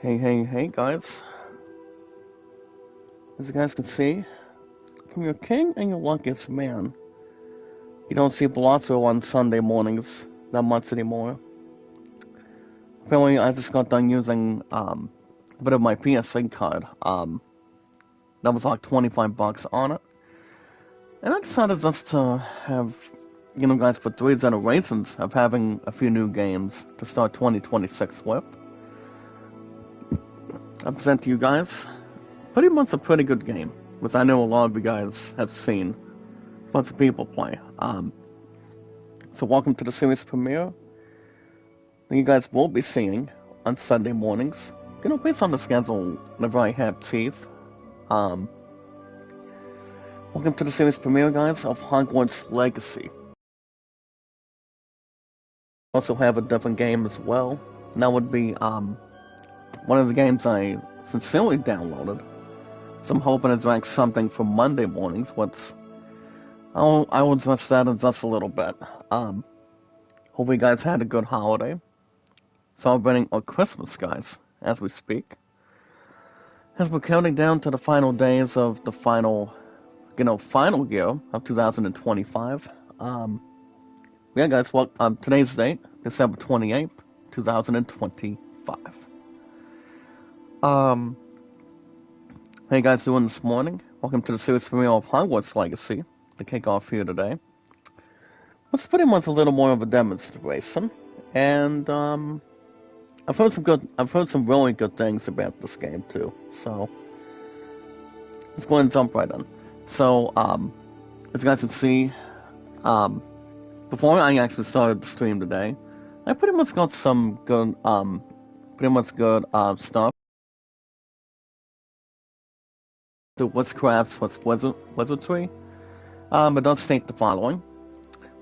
Hey guys. As you guys can see, from your king and your luckiest man, you don't see Palazzo on Sunday mornings that much anymore. Apparently, I just got done using a bit of my PSA card. That was like 25 bucks on it. And I decided just to have, guys, for 3 generations of having a few new games to start 2026 with. I present to you guys pretty much a pretty good game, which I know a lot of you guys have seen lots of people play. So welcome to the series premiere that you guys will be seeing on Sunday mornings. Based on the schedule whenever I have Chief. Welcome to the series premiere, guys, of Hogwarts Legacy. Also have a different game as well, and that would be one of the games I sincerely downloaded. So I'm hoping to drag something for Monday mornings, which I will address that in just a little bit. Hopefully you guys had a good holiday. Celebrating our Christmas, guys, as we speak. As we're counting down to the final days of the final year of 2025. Yeah, guys, well, today's date, December 28th, 2025. How you guys doing this morning? Welcome to the series premiere of Hogwarts Legacy, to kick off here today. It's pretty much a little more of a demonstration, and I've heard some really good things about this game too. So let's go ahead and jump right in. So as you guys can see, before I actually started the stream today, I pretty much got some good stuff. The witchcrafts with wizardry. It does state the following.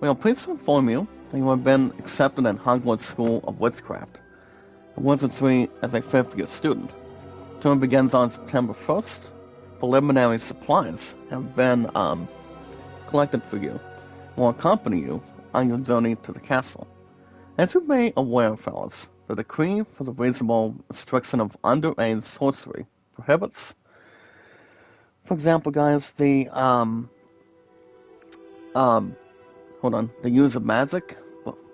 We are pleased to inform you that you have been accepted at Hogwarts School of Witchcraft and Wizardry as a 5th-year student. Term begins on September 1st. Preliminary supplies have been collected for you and will accompany you on your journey to the castle. As you may aware, fellas, the decree for the reasonable restriction of underage sorcery prohibits, for example, guys, the use of magic,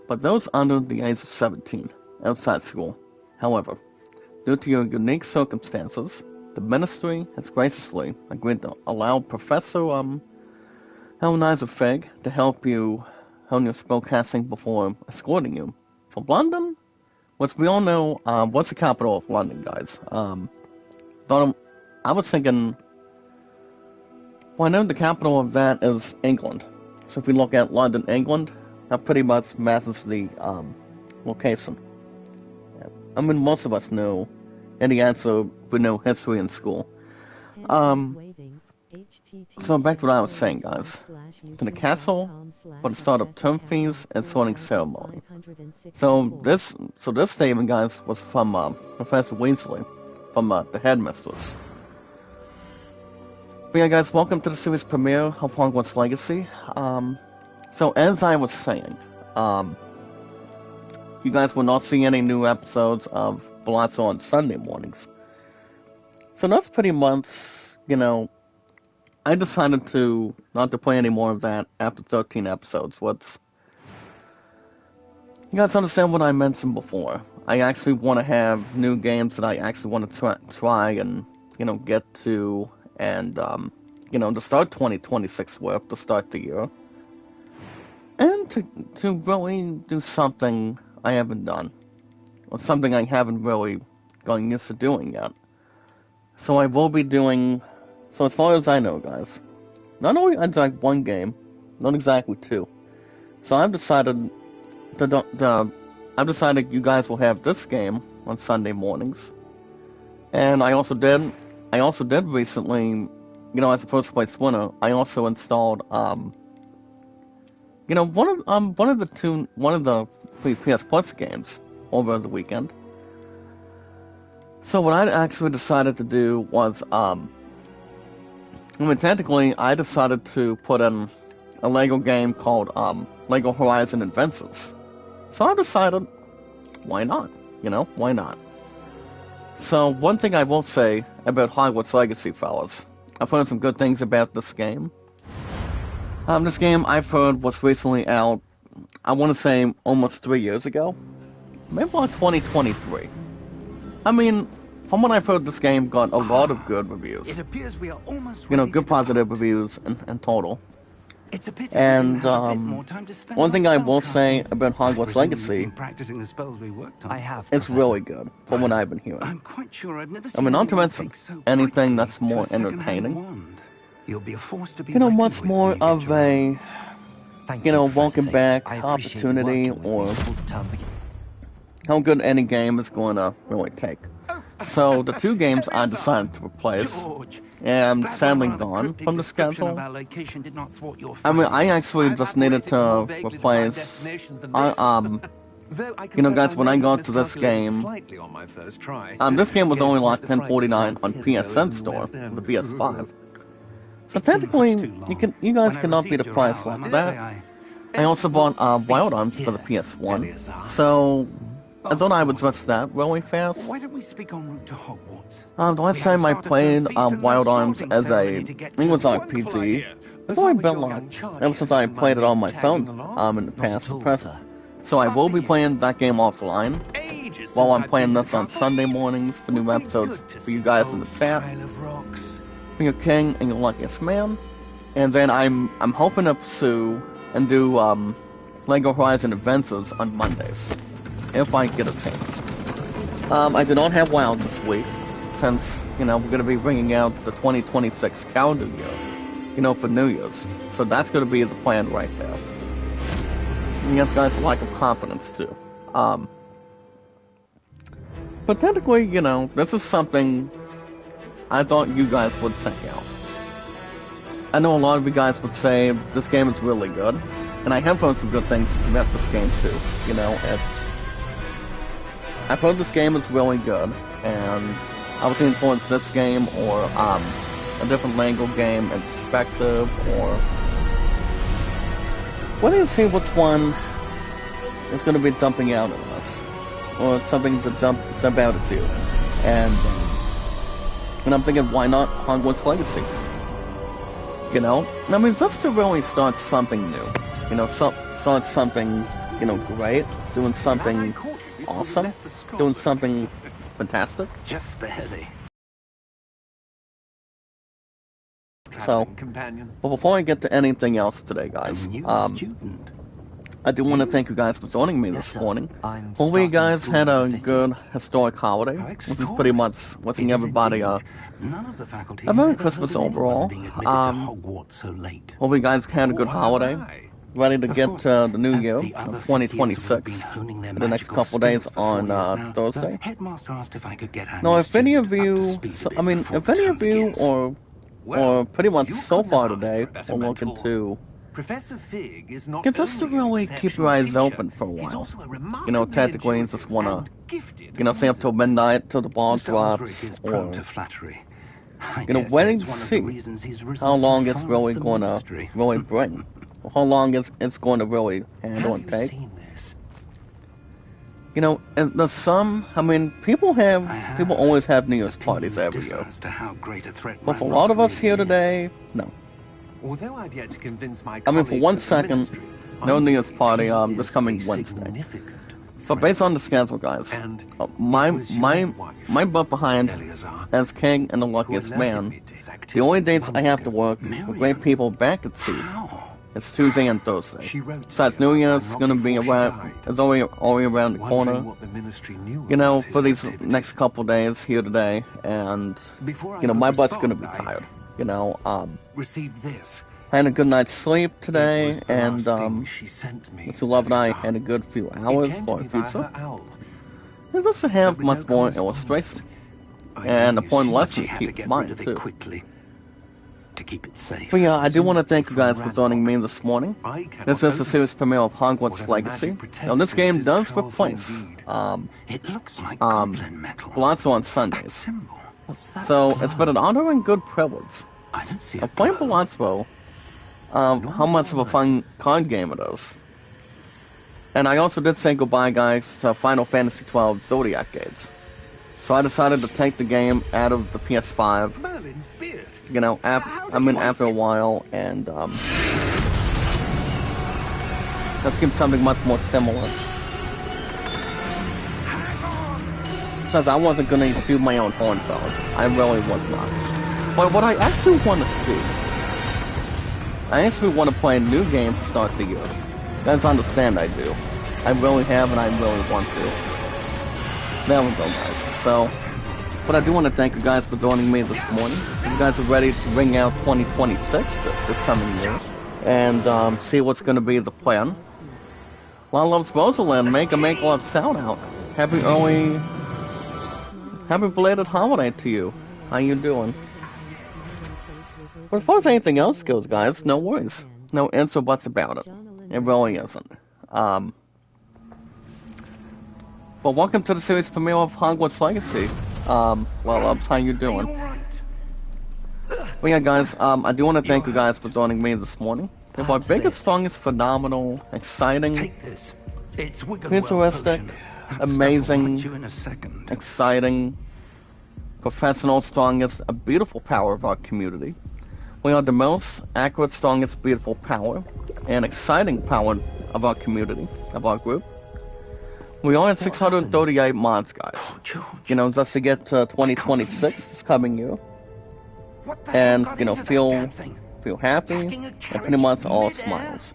but those under the age of 17 outside school. However, due to your unique circumstances, the Ministry has graciously agreed to allow Professor Helenizer Fig to help you hone your spellcasting before escorting you from London, which we all know. What's the capital of London, guys? I was thinking. Well, I know the capital of that is England. So if we look at London, England, that pretty much matches the location. I mean, most of us know any answer. We know history in school. So back to what I was saying, guys. To the castle for the start of term fees and sorting ceremony. So this statement, guys, was from Professor Weasley, from the headmistress. But yeah, guys, welcome to the series premiere of Hogwarts Legacy. So as I was saying, you guys will not see any new episodes of Palazzo on Sunday mornings. So that's pretty much, I decided not to play any more of that after 13 episodes. You guys understand what I mentioned before. I actually want to have new games that I actually want to try and, get to, and, to start 2026 with, to start the year. And to really do something I haven't done. Or something I haven't really gotten used to doing yet. So I will be doing, so as far as I know, guys, not only I like one game, not exactly two. So I've decided you guys will have this game on Sunday mornings. And I also did recently, as a first place winner, I also installed, one of the free PS Plus games over the weekend. So what I actually decided to do was, technically, I decided to put in a LEGO game called, LEGO Horizon Adventures. So I decided, why not? Why not? So, one thing I will say about Hogwarts Legacy, fellas, I've heard some good things about this game. This game I've heard was recently out, I want to say almost 3 years ago. Maybe about 2023. I mean, from what I've heard, this game got a lot of good reviews. It appears we are almost Good positive reviews in total. It's a pity And one thing I will say say about Hogwarts Legacy, practicing the spells we worked on. I have. it's really good, from what I've been hearing. I'm quite sure I've never I seen mean, not to anyone mention take so anything quickly that's to more a second-hand entertaining. wand. You'll be a force to be What's reckoned more with when of you get your a, own. welcome back opportunity, or how good any game is going to really take. So, the two games I decided to replace am sadly gone from the schedule. I mean, I actually just needed to replace, guys, when I got to this game, this game was only like $10.49 on PSN store for the PS5. So technically, you guys cannot beat a price like that. I also bought Wild Arms for the PS1, so I thought I would address that really fast. Why don't we speak en route to Hogwarts? The last time I played Wild Arms as it was RPG, it's only been like, ever since I played it on my phone in the past and present. So I will be playing that game offline, while I'm playing this on Sunday mornings for new episodes for you guys in the chat, for your king and your luckiest man. And then I'm hoping to pursue and do LEGO Horizon Adventures on Mondays, if I get a chance. I do not have WoW this week, since, we're going to be bringing out the 2026 calendar year, for New Year's. So that's going to be the plan right there. And yes, guys, lack of confidence, too. But technically, this is something I thought you guys would check out. I know a lot of you guys would say this game is really good, and I have heard some good things about this game, too. I've heard this game is really good, and I was leaning towards this game or a different LEGO game in perspective, or wait till you see which one is going to be jumping out at us, or something to jump out at you, and I'm thinking, why not Hogwarts Legacy? I mean, just to really start something new, start something, great, doing something awesome, doing something fantastic. Just barely. So, but before I get to anything else today, guys, I do want to thank you guys for joining me this morning. Hopefully you guys had a good historic holiday, which is pretty much wishing everybody a Merry Christmas overall. Hopefully you guys had a good holiday, ready to get to the new year, 2026, in the next couple days on Thursday. Now, if any of you, or pretty much so far today, are looking to just to really keep your eyes open for a while. Technically, you just want to, stay up till midnight till the ball drops, or, waiting to see how long it's really going to really bring, or how long it's going to really handle and take. And there's some, people always have New Year's parties every year. But for a lot of us here today, no. Although I've yet to convince my for 1 second, no New Year's party this coming Wednesday. But based on the schedule, guys, my butt behind as king and the luckiest man, the only dates I have to work with great people back at sea, it's Tuesday and Thursday. Besides New Year's, it's gonna be it's already around the corner. For these next couple days here today, and my butt's gonna be tired. Received this. I had a good night's sleep today, and Mr. Love and I had a good few hours for our future. And just to have much more illustration, and a point lesson to keep in mind too. To keep it safe. But yeah, I do want to thank you guys for joining me this morning. This is the series premiere of Hogwarts Legacy. Now this game does replace Palazzo on Sundays. So it's been an honor and good privilege of playing Palazzo, how much of a fun card game it is. And I also did say goodbye, guys, to Final Fantasy XII Zodiac Gates. So I decided to take the game out of the PS5. Merlin's beard. You know, after a while, and let's give something much more similar. Because I wasn't gonna do my own horn fellas. I really was not. But what I actually want to see, I actually want to play a new game to start the year. You guys understand I do. I really have, and I really want to. There we go, guys. So, but I do want to thank you guys for joining me this morning. You guys are ready to ring out 2026 this coming year, and see what's going to be the plan. Well, loves Rosalind, make love shout out. Happy belated holiday to you. How you doing? But as far as anything else goes, guys, no worries. No ifs or buts about it. It really isn't. Well, welcome to the series premiere of Hogwarts Legacy. Well, how you doing? Well, yeah, guys, I do want to thank you guys for joining me this morning. If our biggest, strongest, phenomenal, exciting, futuristic, amazing, exciting, professional, strongest, a beautiful power of our community. We are the most accurate, strongest, beautiful power and exciting power of our community, of our group. We are at 638 mods, guys. You know, just to get to 2026 this coming year. And, you know, feel happy, and pretty much all smiles.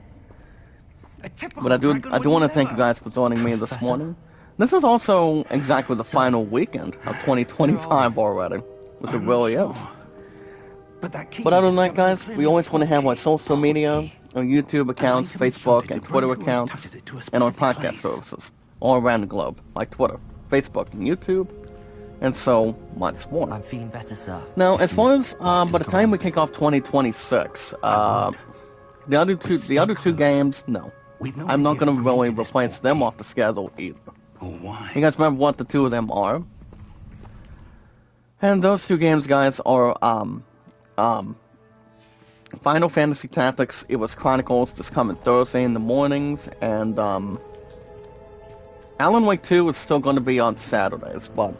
But I do want to thank you guys for joining me this morning. This is also exactly the final weekend of 2025 already, which it really is. But other than that, guys, we always want to have our social media, our YouTube accounts, Facebook and Twitter accounts, and our podcast services all around the globe, like Twitter, Facebook, and YouTube, and so much more. I'm feeling better, sir. Now, as far as by the time we kick off 2026, the other two games, no, I'm not gonna really replace them off the schedule either. Why? You guys remember what the two of them are? And those two games, guys, are Final Fantasy Tactics. It was Chronicles this coming Thursday in the mornings, and Alan Wake 2 is still going to be on Saturdays, but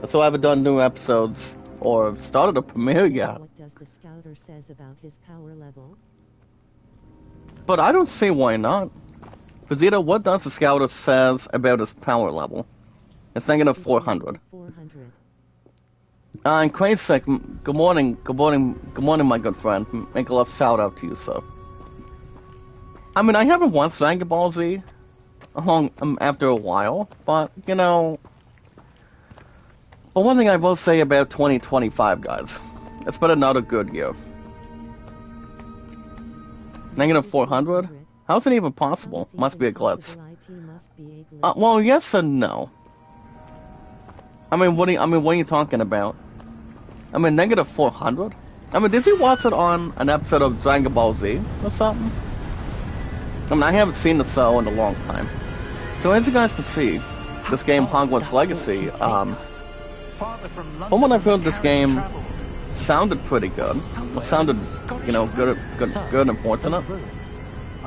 so I haven't done new episodes or started a premiere yet. What does the scouter says about his power level? But I don't see why not. Vegeta, what does the scouter says about his power level? It's negative 400. And Crazy, good morning, my good friend. Make a love shout out to you, sir. I mean, I haven't watched Dragon Ball Z after a while, but, you know... But one thing I will say about 2025, guys, it's been another good year. Negative 400? How's it even possible? Must be a glitch. Well, yes and no. I mean, what are you talking about? I mean, negative 400? I mean, did you watch it on an episode of Dragon Ball Z or something? I mean, I haven't seen the show in a long time. So as you guys can see, this game, Hogwarts Legacy, from what I've heard, this game sounded pretty good. It sounded, you know, good and fortunate.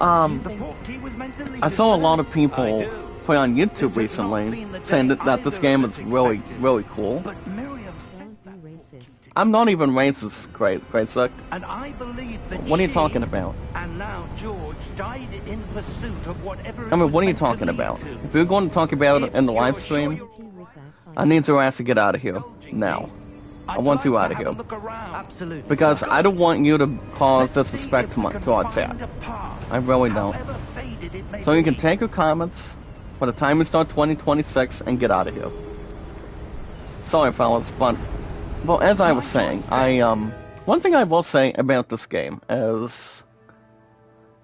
I saw a lot of people play on YouTube recently saying that this game is really, really cool. I'm not even racist, Crazy. What are you talking about? And now George died in pursuit of whatever. I mean, what are you talking about? If you're going to talk about it in the live stream, I need your ass to get out of here now. I want you out of here. Absolutely. Because I don't want you to cause disrespect to our chat. I really don't. So you can take your comments by the time we start 2026 and get out of here. Sorry, fellas, but well, as I was saying, one thing I will say about this game is,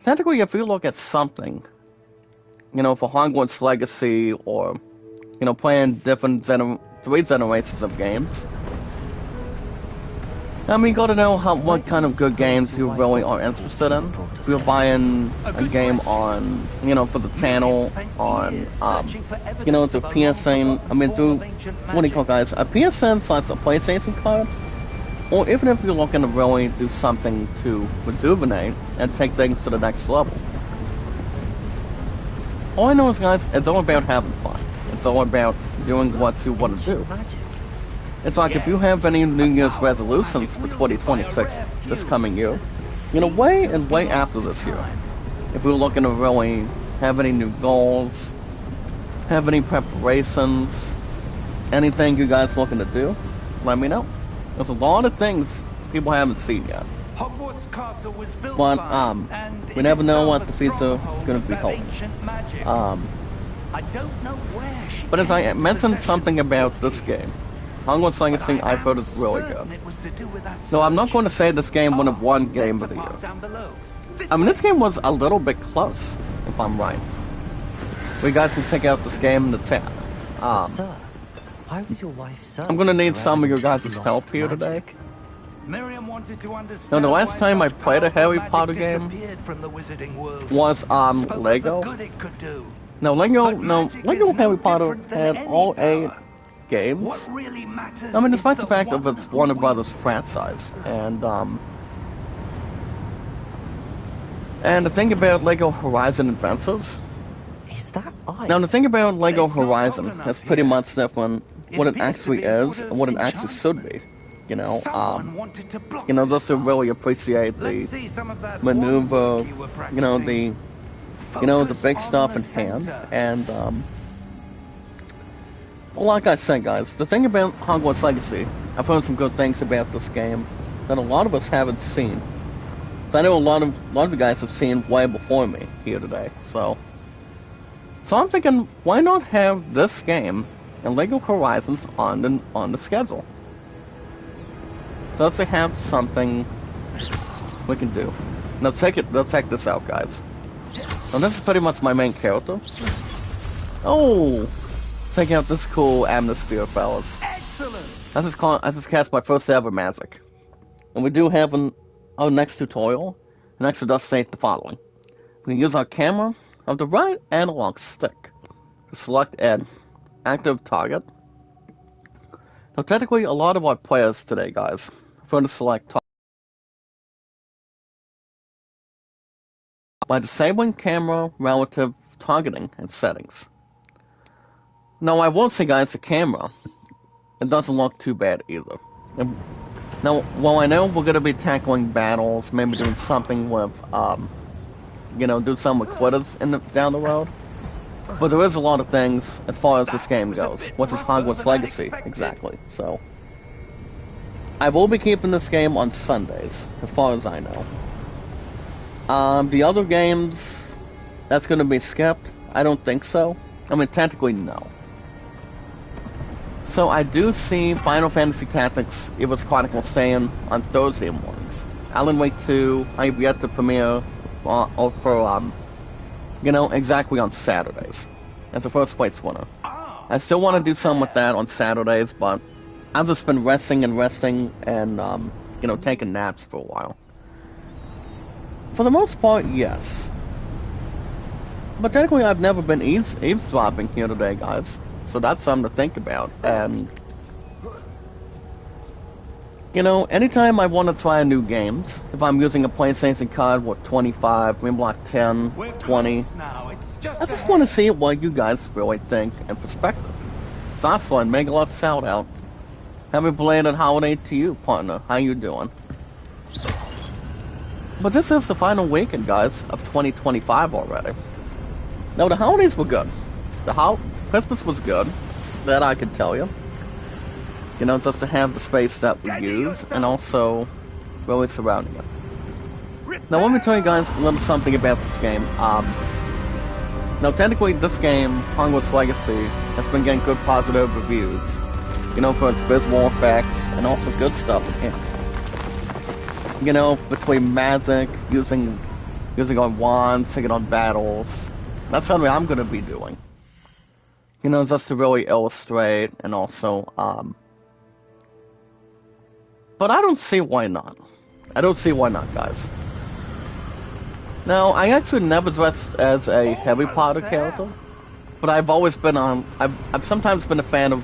technically, if you look at something, you know, for Hogwarts Legacy or, you know, playing different three generations of games, I mean, you gotta know what kind of good games you really are interested in. If you're buying a game on, you know, for the channel, on, you know, through PSN, I mean, through, what do you call it, guys, a PSN / a PlayStation card, or even if you're looking to really do something to rejuvenate and take things to the next level. All I know is, guys, it's all about having fun. It's all about doing what you want to do. It's like if you have any New Year's resolutions for 2026 this coming year, you know, way and way after this year. If we're looking to really have any new goals, have any preparations, anything you guys looking to do, let me know. There's a lot of things people haven't seen yet. Hogwarts Castle was built But, and we never know what the future future is going to be holding. I don't know where she But as I came to mentioned possession. something about this game, Hogwarts Legacy I thought is really good. No, I'm not going to say this game would have won Game of the Year. I mean, this game was a little bit close, if I'm right. We guys can check out this game in the chat. Sir, why was your wife served I'm gonna need for some of your having guys' lost help here magic? today. Miriam wanted to understand No, the last why time I such played a powerful Harry magic Potter game disappeared from the wizarding world. Was, Spoke of Lego. the good it could do. No, Lego, But no, magic Lego is no Harry Potter different than had any all 8 power. games. What really matters I mean, is despite the fact one of its who Warner Brothers wields it. franchise, and the thing about Lego Horizon Adventures, Is that ice? now the thing about Lego It's not Horizon cold enough is pretty here. much different It what it appears to actually be a is sort of and what it actually should be. You know, Someone wanted to block you know, this just to path. really appreciate Let's the see some of that maneuver, wand work you were you know, practicing. the Focus big on stuff the in hand, center. and well, like I said, guys, the thing about Hogwarts Legacy, I've heard some good things about this game that a lot of us haven't seen. So I know a lot of you guys have seen way before me here today. So I'm thinking, why not have this game and Lego Horizons on the schedule? So let's have something we can do. Now check this out, guys. Now this is pretty much my main character. Oh, check out this cool atmosphere, fellas. Excellent. I just cast my first ever magic. And we do have our next tutorial. Next it does state the following. We can use our camera of the right analog stick to select an active target. So technically a lot of our players today, guys, prefer to select target by disabling camera relative targeting and settings. Now I will say, guys, the camera, it doesn't look too bad either. Now, while I know we're going to be tackling battles, maybe doing something with, do some with quitters down the road, but there is a lot of things as far as this game goes. What's this Hogwarts Legacy, exactly, so. I will be keeping this game on Sundays, as far as I know. The other games, that's going to be skipped? I don't think so. I mean, technically, no. So I do see Final Fantasy Tactics Eva's Chronicles saying on Thursday mornings. Alan Wake 2, I have yet to premiere exactly on Saturdays. As a first place winner. I still want to do some with that on Saturdays, but I've just been resting and taking naps for a while. For the most part, yes. But technically I've never been eavesdropping here today, guys. So that's something to think about, and anytime I want to try new games, if I'm using a PlayStation card with 25, maybe like 10, 20, I just want to see what you guys really think and perspective. Jocelyn, make a love shout out. Happy belated holiday to you, partner. How you doing? But this is the final weekend, guys, of 2025 already. Now the holidays were good. Christmas was good, that I could tell you. Just to have the space that we use, and also really surrounding it. Now let me tell you guys a little something about this game. Now technically this game, Hogwarts Legacy, has been getting good positive reviews. For its visual effects, and also good stuff in it. Between magic, using our wands, taking on battles. That's something I'm going to be doing. Just to really illustrate, and also, but I don't see why not. I don't see why not, guys. Now, I actually never dressed as a Harry Potter character, but I've always been I've sometimes been a fan of,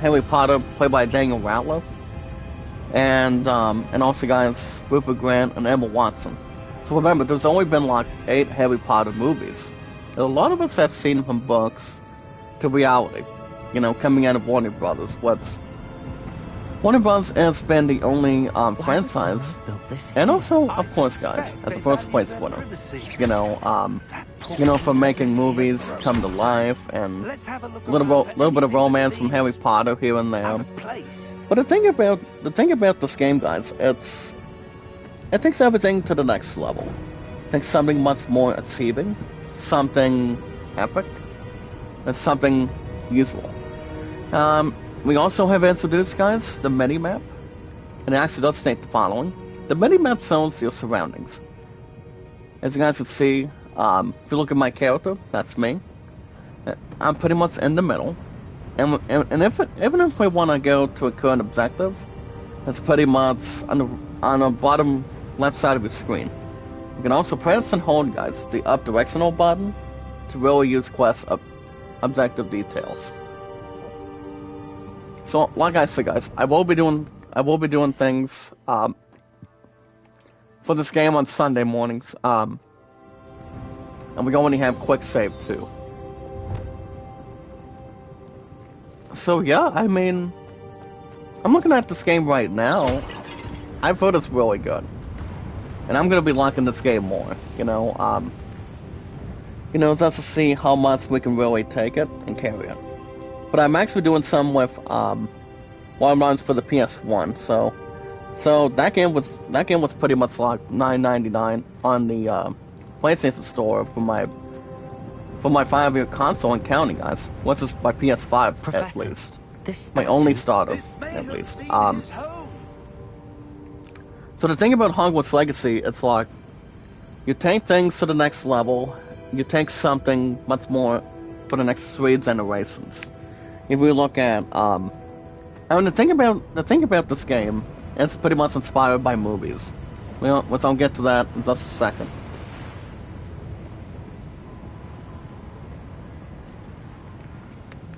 Harry Potter, played by Daniel Radcliffe, and also, guys, Rupert Grint and Emma Watson. So remember, there's only been like 8 Harry Potter movies. And a lot of us have seen from books to reality. you know, coming out of Warner Brothers. Warner Bros. Has been the only franchise, and also, of course, guys, as a first place winner, you know, for making movies come to life and a little bit of romance from Harry Potter here and there. But the thing about this game, guys, it takes everything to the next level. It takes something much more achieving, something epic, and something useful. We also have introduced, guys, the mini-map, and it actually does state the following. The mini-map shows your surroundings. As you guys can see, if you look at my character, that's me. I'm pretty much in the middle. And even if we want to go to a current objective, it's pretty much on the bottom left side of your screen. You can also press and hold, guys, the up directional button to really use quest objective details. So, like I said, guys, I will be doing things for this game on Sunday mornings. And we're going to have quick save too. So yeah, I mean, I'm looking at this game right now. I've heard it's really good, and I'm gonna be liking this game more. You know, just to see how much we can really take it and carry it. But I'm actually doing some with wild runs for the PS1. So that game was pretty much like $9.99 on the PlayStation Store for my 5-year console and counting, guys. What's this? My PS5 Professor, at least. This My only starter at least. So the thing about Hogwarts Legacy, it's like you take things to the next level. You take something much more for the next 3 generations. If we look at, I mean, the thing about this game, it's pretty much inspired by movies. Which I'll get to that in just a second.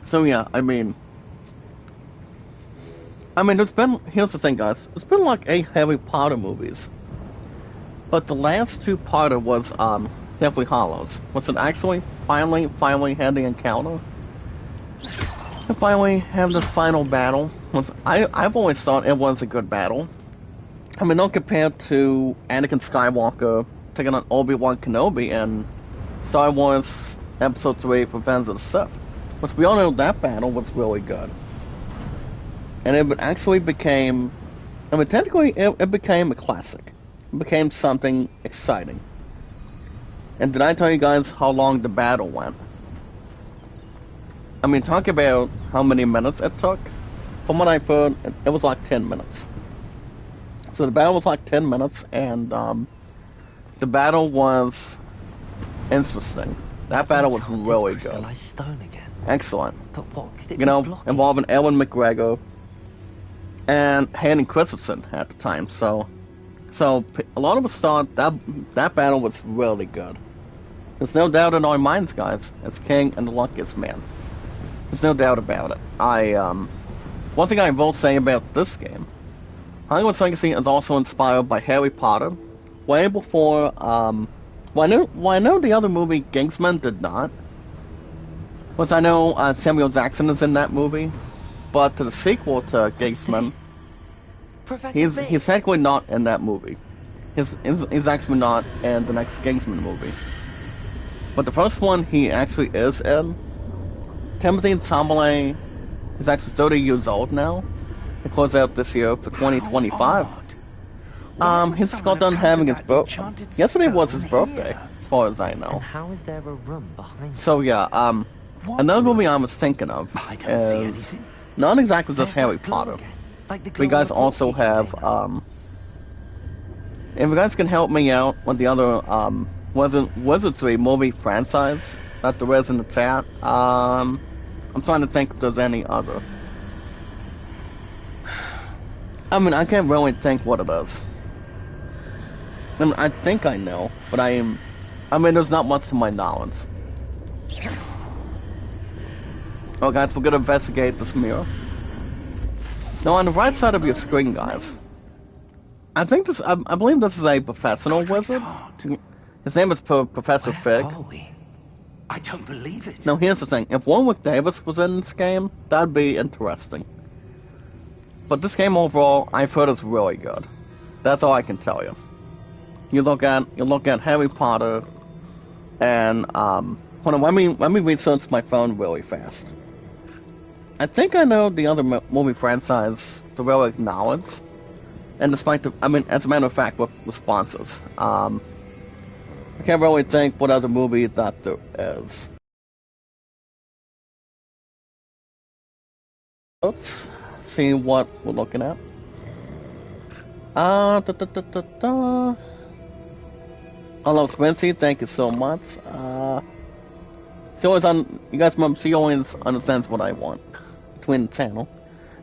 So yeah, I mean, here's the thing, guys. There's been like 8 Harry Potter movies, but the last 2 Potter was Deathly Hallows. Was it actually finally had the encounter? And finally have this final battle. I've always thought it was a good battle. I mean, don't compare to Anakin Skywalker taking on Obi-Wan Kenobi in Star Wars Episode 3: Revenge of the Sith. Which we all know that battle was really good. And it actually became, I mean, technically it became a classic. It became something exciting. And did I tell you guys how long the battle went? I mean, talk about how many minutes it took. From what I've heard, it was like 10 minutes. So the battle was like 10 minutes, and the battle was interesting. That battle was really good. Excellent. But what could it You know, be blocking? involving Ellen McGregor and Hayden Christensen at the time. So a lot of us thought that battle was really good. There's no doubt in our minds, guys. As King and the luckiest man. There's no doubt about it. One thing I will say about this game, Hogwarts Legacy is also inspired by Harry Potter, way before, well, I know the other movie, Kingsman, did not. Which I know Samuel Jackson is in that movie, but to the sequel to Kingsman, he's technically not in that movie. He's actually not in the next Kingsman movie. But the first one he actually is in. Timothy Chalamet is actually 30 years old now. It closes out this year for 2025. He's just got done having his birthday. Yesterday was his birthday, as far as I know. And how is there a room behind? So yeah, another movie I was thinking of is not exactly just Harry Potter. We guys also have, if you guys can help me out with the other Wizardry movie franchise that there is in the chat, I'm trying to think if there's any other. I mean, I can't really think what it is. I mean, I think I know, but I mean, there's not much to my knowledge. Oh, guys, we're gonna investigate this mirror. Now, on the right side of your screen, guys, I believe this is a professional wizard. His name is Professor Fig. I don't believe it. Now here's the thing, if Warwick Davis was in this game, that'd be interesting. But this game overall, I've heard is really good. That's all I can tell you. You look at Harry Potter, and hold on, let me research my phone really fast. I think I know the other movie franchise to really acknowledge, and despite the, as a matter of fact, with responses, I can't really think what other movie that there is. Let's see what we're looking at. Hello, Spency. Thank you so much. She always you guys remember, she always understands what I want. Twin channel.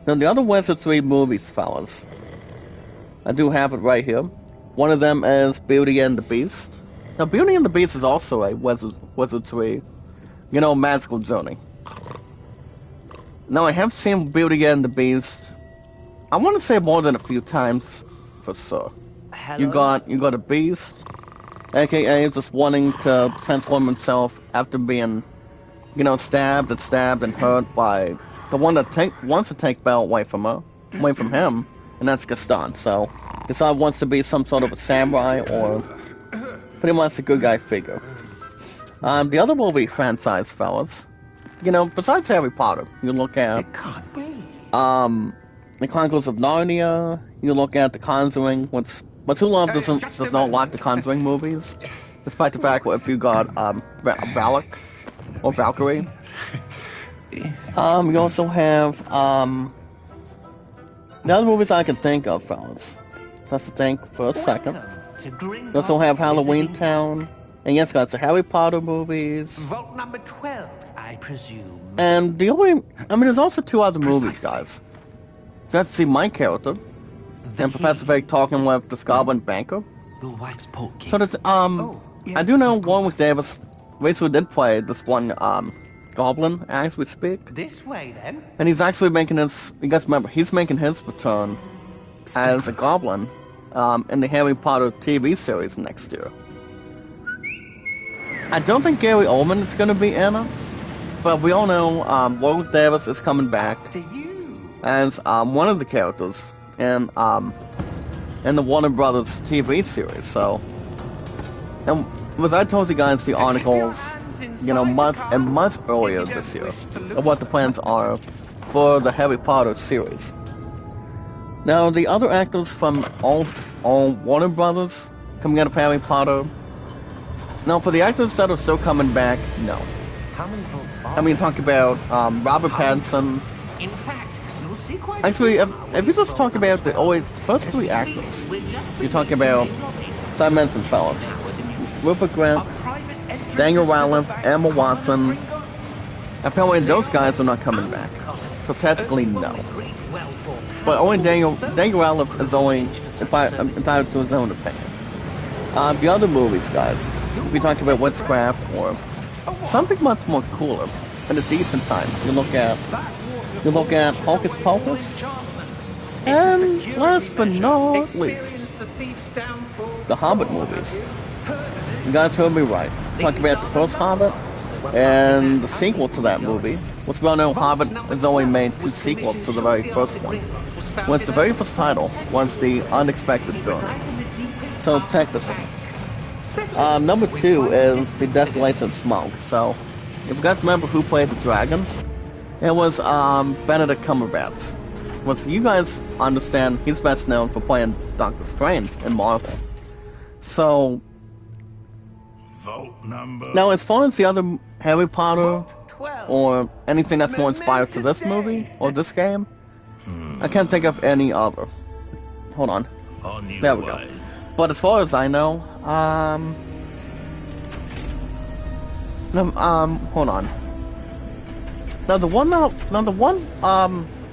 Now, the other Wizardry movies, fellas. I do have it right here. One of them is Beauty and the Beast. Now, Beauty and the Beast is also a Wizardry, magical journey. Now, I have seen Beauty and the Beast, I want to say more than a few times, for sure. Hello? You got a Beast, aka just wanting to transform himself after being, stabbed and hurt by the one that wants to take Belle away from him, and that's Gaston. So, Gaston wants to be some sort of a samurai or pretty much a good guy figure. The other movie franchise, fellas, besides Harry Potter, you look at It can't be. The Chronicles of Narnia. You look at The Conjuring, but who does not like the Conjuring movies, despite the fact that if you got Valak or Valkyrie. You also have the other movies I can think of, fellas. Let's think for a second. You also have Halloween Town, and yes, guys, the Harry Potter movies. Vault number 12, I presume. And there's also two other movies, guys. So let's see my character, and Professor Fig talking with the Goblin Banker. Your wife's porky. So there's, I do know Warwick Davis recently did play this one, Goblin, as we speak. This way, then. And he's actually making you guys remember, he's making his return as a Goblin, in the Harry Potter TV series next year. I don't think Gary Oldman is gonna be in it, but we all know, Warwick Davis is coming back To you. as, one of the characters in the Warner Brothers TV series, so. And as I told you guys the articles, much earlier this year, of what the plans are for the Harry Potter series. Now, the other actors from all Warner Brothers coming out of Harry Potter. Now, for the actors that are still coming back, no. How many volts are Talk about Robert Pattinson. In fact, you'll see quite Actually, if you just talk about the first three actors, you're talking about, as I mentioned, fellas, Rupert Grint, Daniel Radcliffe, Emma Watson. Apparently, those guys are not coming back, so technically, no. But only Daniel Radcliffe is only entitled to his own opinion. The other movies, guys, if we talk about Witchcraft or something much more cooler and a decent time, you look at Hocus Pocus, and last but not least, the Hobbit movies. You guys heard me right. Talk about the first Hobbit and the sequel to that movie, which we all know Hobbit has only made 2 sequels to the very first one. The very first title was The Unexpected Journey. So check this out. Number 2 is The Desolation of Smaug. So, if you guys remember who played the dragon, it was Benedict Cumberbatch. Which you guys understand he's best known for playing Doctor Strange in Marvel. So, now as far as the other Harry Potter or anything that's more inspired to this movie or this game, I can't think of any other. Hold on. There we go. But as far as I know, hold on. Now the one,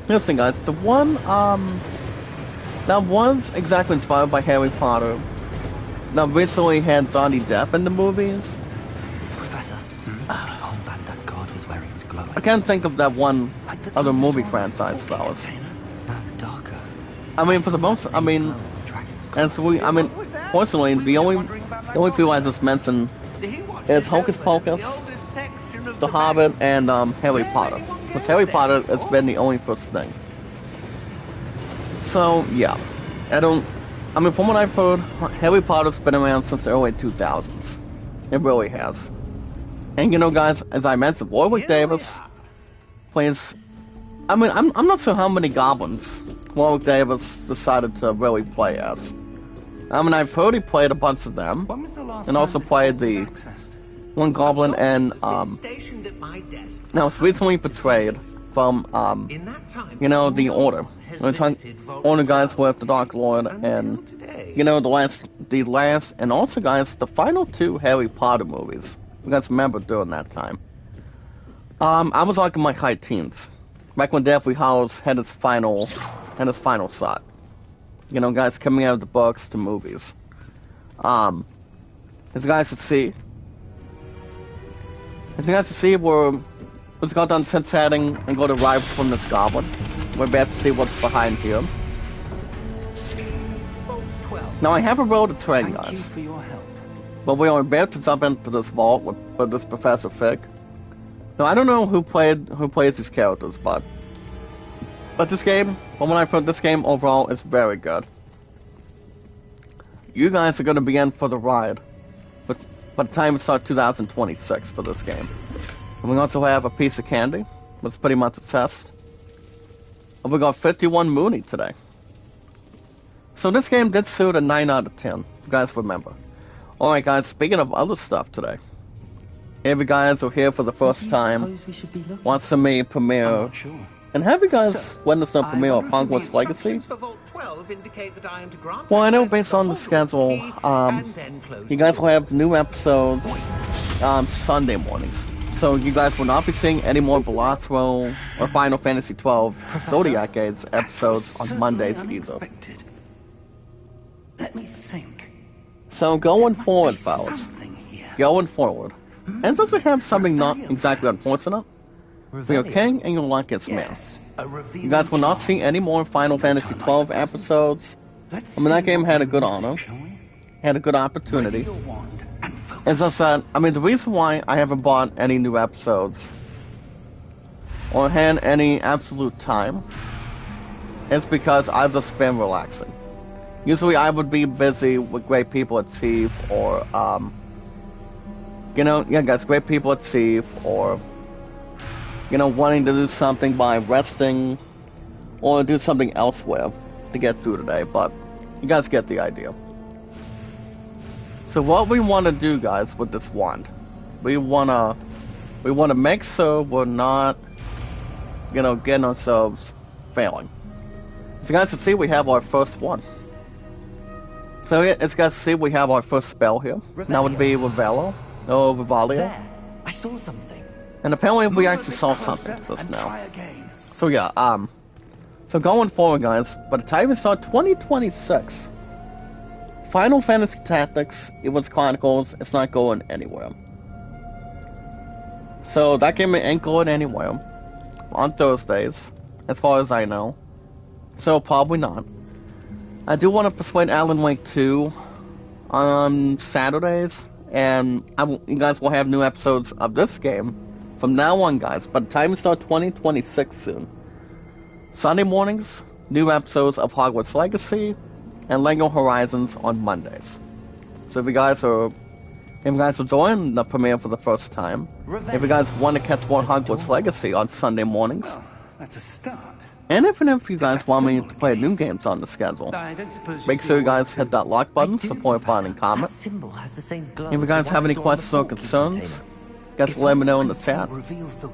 here's the thing, guys. The one, that was exactly inspired by Harry Potter. Now recently had Johnny Depp in the movies. Professor, the armband that guard was wearing was glowing. I can't think of that one Like the other movie dinosaur franchise, porky fellas. container. No, darker. For the most, Same glow the dragon's got. and so fortunately, the only few I just mentioned is Hocus Pocus The Hobbit and Harry Potter. Because Harry Potter has been the only first thing. So, yeah. I mean, from what I've heard, Harry Potter's been around since the early 2000s. It really has. And you know, guys, as I mentioned, Warwick Davis plays... I mean, I'm not sure how many goblins Warwick Davis decided to really play as. I mean, I've heard he played a bunch of them. And also played the one goblin and, now it's recently betrayed from, you know, the Order. Order guys with the Dark Lord and, you know, the last, and also, guys, the final 2 Harry Potter movies. You guys remember during that time. I was like in my high teens. Back when Deathly Hallows had his final shot. You know, guys, coming out of the books to movies. As you guys can see, we're let's go down since heading and go to Rival from this goblin. We're about to see what's behind here. Now I have a road to train, guys. Thank you for your help. But we are about to jump into this vault with this Professor Fig. Now I don't know who plays these characters, but this game, from when I've heard, this game overall is very good. You guys are going to be in for the ride. By the time it starts 2026 for this game. And we also have a piece of candy. That's pretty much a test. And we got 51 Mooney today. So this game did suit a 9 out of 10. If you guys remember. Alright guys, speaking of other stuff today. If you guys are here for the first time, want to me premiere. And have you guys witnessed the premiere of Hogwarts Legacy? Well, I know based on the schedule, you guys will have new episodes Sunday mornings. So you guys will not be seeing any more Bellatrix or Final Fantasy XII Zodiac Age episodes on Mondays either. Let me think. So going forward, fellas, going forward, and does it have something not exactly unfortunate? For your king and your luckiest man. You guys will not see any more Final Fantasy XII episodes. I mean, that game had a good honor, had a good opportunity. As I said, I mean, the reason why I haven't bought any new episodes or had any absolute time is because I've just been relaxing. Usually I would be busy with Great People at Thief or, you know, yeah guys, Great People at Thief or, you know, wanting to do something by resting or do something elsewhere to get through today, but you guys get the idea. So what we want to do, guys, with this wand, we want to make sure we're not, you know, getting ourselves failing. So you guys can see we have our first one. So as you guys see, we have our first spell here. That would be Revelio, or Revelio. There, I saw something. And apparently we actually saw something just now. So yeah, so going forward, guys, by the time we start 2026, Final Fantasy Tactics, Evil's Chronicles, it's not going anywhere. So that game ain't going anywhere on Thursdays, as far as I know. So probably not. I do want to persuade Alan Wake 2 on Saturdays, and you guys will have new episodes of this game from now on, guys. By the time we start 2026 soon. Sunday mornings, new episodes of Hogwarts Legacy and Lego Horizons on Mondays. So if you guys are joining the premiere for the first time, if you guys want to catch more Hogwarts Legacy on Sunday mornings, Well, that's a start. and if you guys want me to play new games on the schedule, I don't suppose make sure you guys hit that like button, support button, and That comment. symbol has the same glow If you as guys the have one any I saw on the questions or Portkey concerns, container. guys let me know in the chat,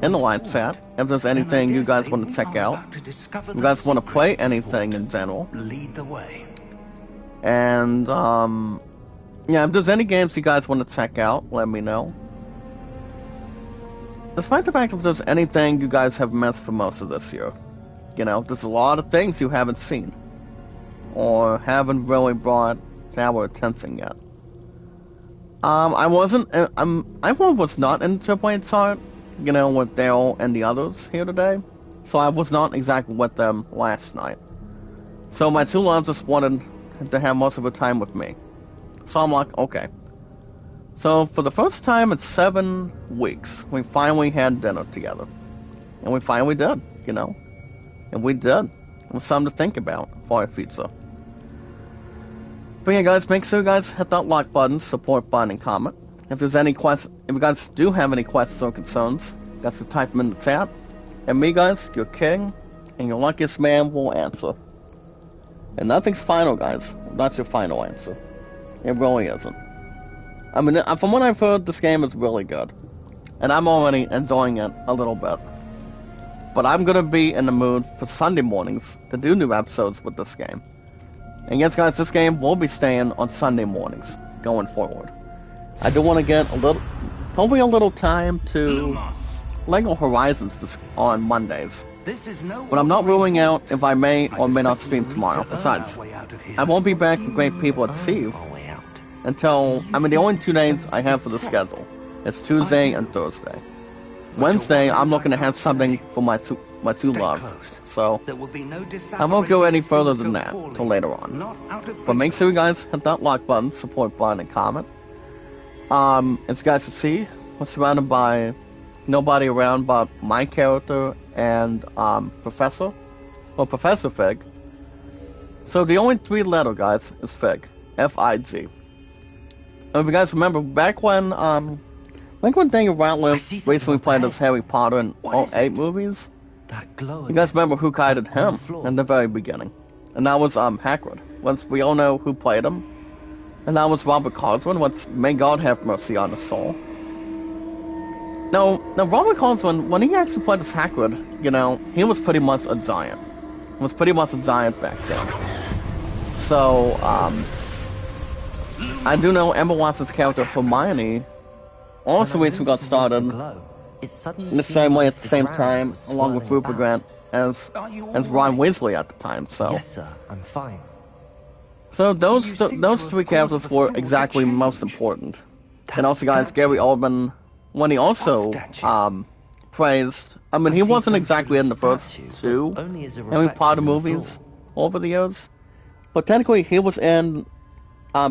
in the live chat, if there's anything you guys want to check out, if you guys want to play anything in general, Lead the way. and yeah, if there's any games you guys want to check out, let me know. Despite the fact if there's anything you guys have missed for most of this year, you know, there's a lot of things you haven't seen, or haven't really brought to our attention yet. I was not in Triple H chart, you know, with Daryl and the others here today, so I was not exactly with them last night. So my two loves just wanted to have most of the time with me. So I'm like, okay. So for the first time in 7 weeks, we finally had dinner together. And we finally did, you know. And we did. It was something to think about for our future. But yeah, guys, make sure you guys hit that like button, support button, and comment. If there's any questions, if you guys do have any questions or concerns, you guys can type them in the chat. And me, guys, your king, and your luckiest man will answer. And nothing's final, guys. That's your final answer. It really isn't. I mean, from what I've heard, this game is really good. And I'm already enjoying it a little bit. But I'm gonna be in the mood for Sunday mornings to do new episodes with this game. And yes, guys, this game will be staying on Sunday mornings going forward. I do want to get hopefully a little time to Lego Horizons on Mondays. But I'm not ruling out if I may or may not stream tomorrow. Besides, I won't be back with Great People at Steve until, I mean, the only 2 days I have for the schedule. It's Tuesday and Thursday. Wednesday, I'm looking to have something for my two loves. So, I won't go any further than that till later on. But make sure you guys hit that like button, support button, and comment. As you guys can see, we're surrounded by nobody around but my character and Professor Fig. So the only 3-letter, guys, is Fig. F-I-G. If you guys remember, back when Daniel Radcliffe recently played as Harry Potter in all 8 movies, you guys remember who guided him in the very beginning. And that was Hagrid. Once we all know who played him. And that was Robert Coswin, which may God have mercy on his soul. Now Robert Coswin, when he actually played as Hagrid, you know, he was pretty much a giant. He was pretty much a giant back then. So, I do know Emma Watson's character Hermione also recently got started in the same way at the same time, along with Rupert Grant as Ron Weasley at the time. So Yes, sir. I'm fine. So those 3 characters were exactly most important. And also, guys, Gary Oldman, when he also praised, I mean, he wasn't exactly in the first 2 Harry Potter movies over the years, but technically he was in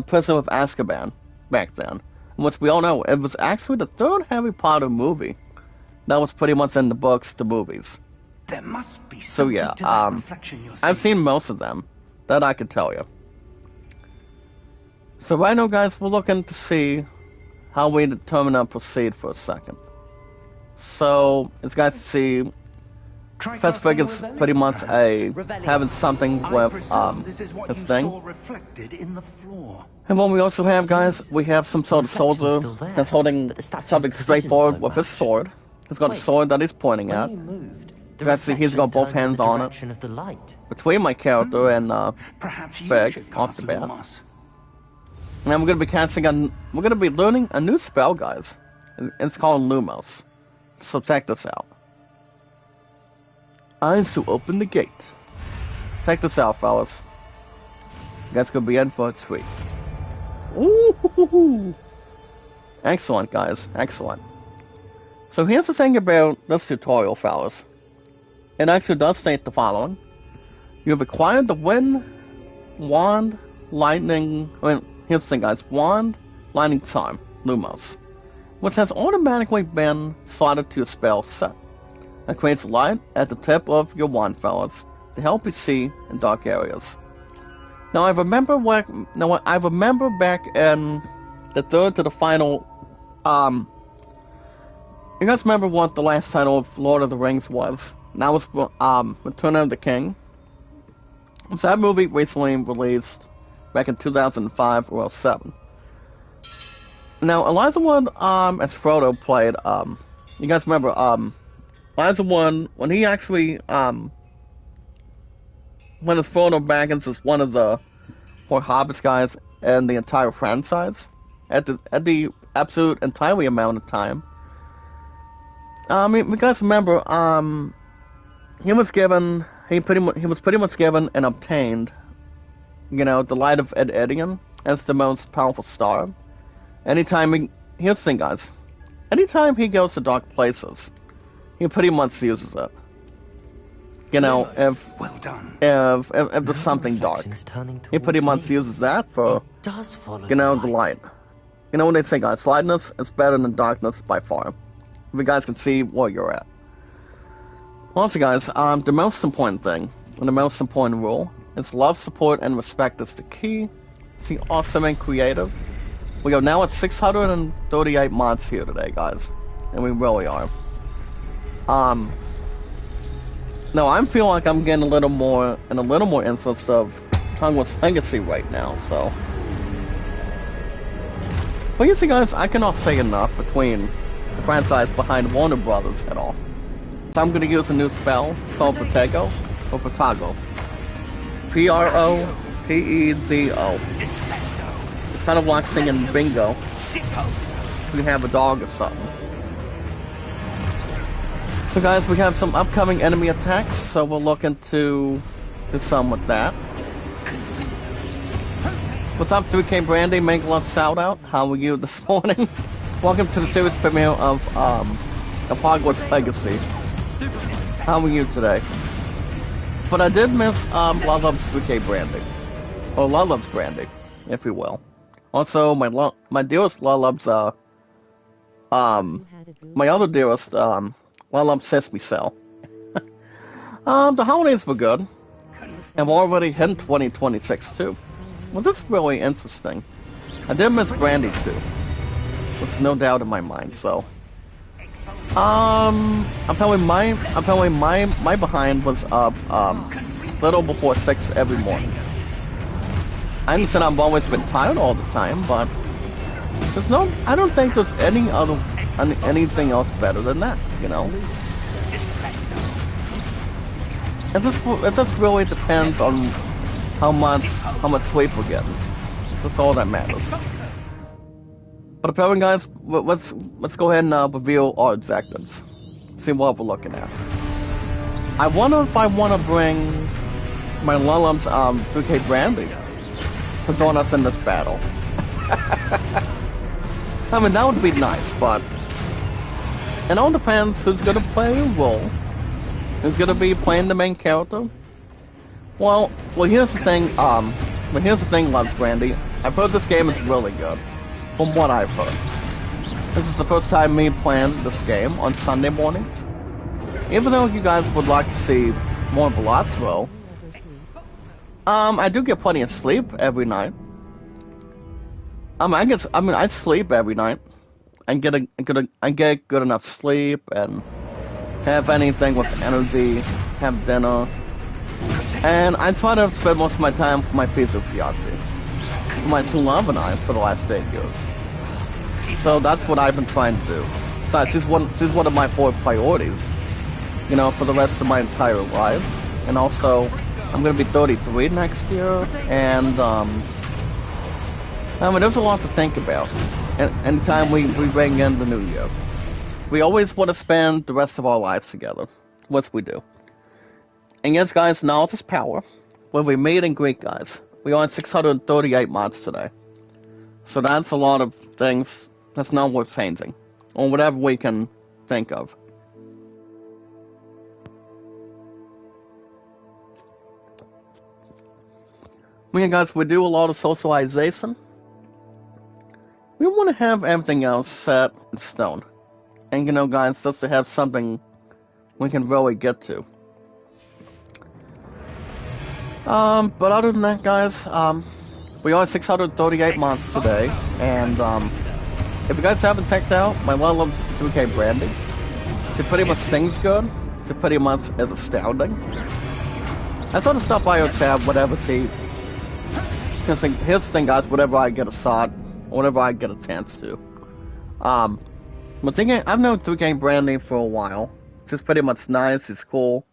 Prisoner of Azkaban back then, which we all know it was actually the 3rd Harry Potter movie that was pretty much in the books to movies. There must be So yeah, to that reflection you're I've seeing. seen most of them, that I can tell you. So right now, guys, we're looking to see how we determine and proceed for a second. So, as you guys can see, Professor Fig is pretty much having something with his thing. Reflected in the floor. And what we also have, guys, we have some sort of soldier that's holding something straightforward with his sword. He's got a sword that he's pointing at. Actually, he's got both hands on it. Between my character and Perhaps you Fig, should off cast the a bat. lumos. And we're gonna be learning a new spell, guys. It's called Lumos. So check this out. I shall open the gate. Check this out, fellas. You guys could be in for a treat. Ooh! Excellent, guys. Excellent. So here's the thing about this tutorial, fellas. It actually does state the following. You have acquired the wind, wand, lightning... here's the thing, guys. Wand, lightning charm, Lumos, which has automatically been slotted to a spell set. It creates light at the tip of your wand, fellas, to help you see in dark areas. Now, I remember back in the 3rd to the final, you guys remember what the last title of Lord of the Rings was? And that was, Return of the King. So that movie recently released back in 2005 or 2007. Now, Elijah Wood, as Frodo played, you guys remember, Elijah Wood, when he actually, when his Frodo Baggins was one of the 4 Hobbits guys in the entire franchise, at the absolute entirely amount of time. You guys remember, he was pretty much given and obtained, you know, the light of Edidian as the most powerful star. Here's the thing, guys. Anytime he goes to dark places, he pretty much uses it. You know, Well done. if there's something dark, he pretty much uses that for, you know, the light. You know what they say, guys, lightness is better than darkness by far. If you guys can see where you're at. Also, guys, the most important thing, and the most important rule, is love, support, and respect is the key. See, awesome and creative. We are now at 638 mods here today, guys. And we really are. Now I'm feeling like I'm getting a little more influence of Hogwarts Legacy right now, so. But you see, guys, I cannot say enough between the franchise behind Warner Brothers at all. So I'm gonna use a new spell. It's called Protego, or Protego. P-R-O-T-E-Z-O. It's kind of like singing bingo. We have a dog or something. So guys, we have some upcoming enemy attacks, so we'll look into some with that. What's up, 3K Brandy? Make love shout out. How are you this morning? Welcome to the series premiere of Hogwarts Legacy. How are you today? But I did miss Lulub's 3K Brandy. Or Lulub's Brandy, if you will. Also, my dearest Lulub's, my other dearest, Lulub Sesame Cell. The holidays were good. And we're already hitting 2026 too. Well, this is really interesting. I did miss Brandy too. There's no doubt in my mind, so. Apparently my behind was up, little before 6 every morning. I understand I've always been tired all the time, but I don't think there's anything else better than that, you know? It just really depends on how much sleep we're getting. That's all that matters. But apparently, guys, let's go ahead and reveal our objectives. See what we're looking at. I wonder if I want to bring my Lulub's 3K Brandy to join us in this battle. I mean, that would be nice, but it all depends who's gonna play a role. Who's gonna be playing the main character? Well, here's the thing. Loves Brandy. I've heard this game is really good. From what I've heard, this is the first time me playing this game on Sunday mornings. Even though you guys would like to see more Blotsville, I do get plenty of sleep every night. I sleep every night and get good enough sleep and have anything with energy, have dinner, and I try to spend most of my time with my future fiance, my true love, and I for the last 8 years. So that's what I've been trying to do. Besides, she's one of my 4 priorities, you know, for the rest of my entire life. And also, I'm gonna be 33 next year, and I mean, there's a lot to think about. And anytime we bring in the new year, we always want to spend the rest of our lives together, which we do. And yes, guys, knowledge is power. When we meet and greet, guys, we are on 638 mods today. So that's a lot of things that's not worth changing, or whatever we can think of. Well, guys, we do a lot of socialization. We want to have everything else set in stone. And you know, guys, just to have something we can really get to. But other than that, guys, we are 638 mods today, and if you guys haven't checked out, my Lulub's 3K Brandy, she pretty much sings good, she pretty much is astounding. I sort of stop by her tab, whatever she, here's the thing, guys, whatever I get a shot, or whatever I get a chance to. But thinking, I've known 3K Brandy for a while. She's pretty much nice, she's cool.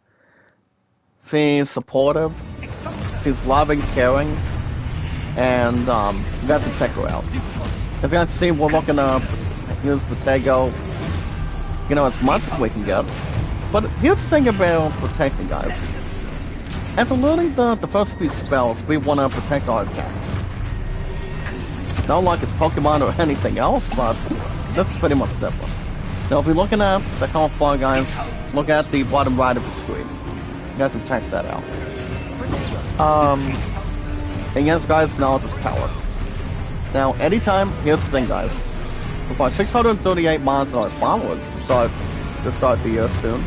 She's supportive, she's loving, caring, and you guys can check her out. As you guys see, we're looking to use Protego, you know, as much as we can get. But here's the thing about protecting, guys. After learning the first few spells, we want to protect our attacks. Not like it's Pokemon or anything else, but this is pretty much different. Now, if you're looking at the health bar, guys, look at the bottom right of the screen. You guys can check that out. And yes, guys, knowledge is power. Now, anytime, here's the thing, guys. With our 638 mods on our followers to start the year soon.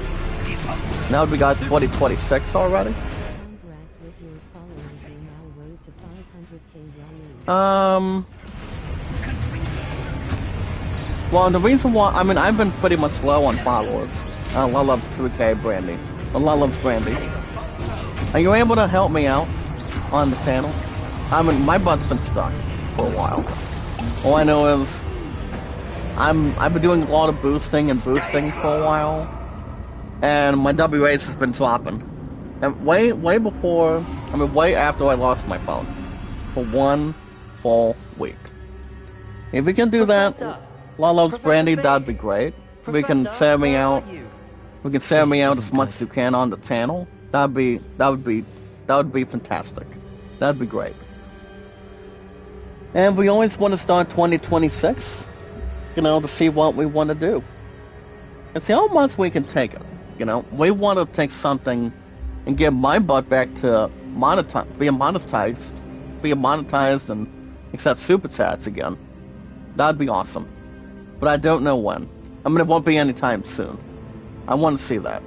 Now would be guys 2026 already. Congrats with yours followers are now road to 500k Raul. Well, the reason why, I mean, I've been pretty much low on followers. Allah loves 3K Brandy. Allah loves Brandy. Are you able to help me out on the channel? I mean, my butt's been stuck for a while. All I know is I've been doing a lot of boosting for a while, and my WAs has been dropping. And way after I lost my phone for 1 full week. If we can do that, Lalo's Brandy, that'd be great. We can share me out. We can share me out as much as you can on the channel. That would be fantastic. That'd be great. And we always want to start 2026, you know, to see what we want to do. And see how much we can take it. You know, we want to take something and get my butt back to being monetized and accept super chats again. That'd be awesome. But I don't know when. I mean, it won't be anytime soon. I want to see that.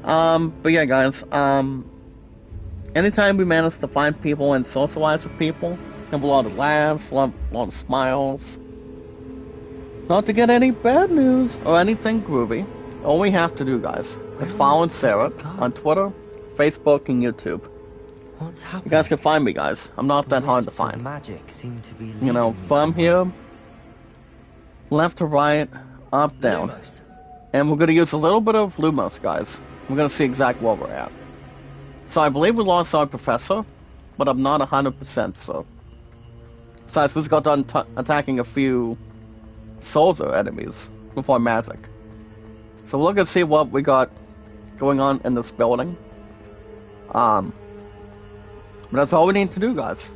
But yeah, guys, anytime we manage to find people and socialize with people, have a lot of laughs, a lot of smiles. Not to get any bad news or anything groovy. All we have to do, guys, is follow Sarah on Twitter, Facebook, and YouTube. What's happening? You guys can find me, guys. I'm not that hard to find. Magic seem to be You know, from here, left to right, up, down. Lumos. And we're going to use a little bit of Lumos, guys. We're going to see exactly where we're at. So I believe we lost our professor, but I'm not 100% so. Besides, we just got done attacking a few soldier enemies with our magic. So we're going to see what we got going on in this building. But that's all we need to do, guys.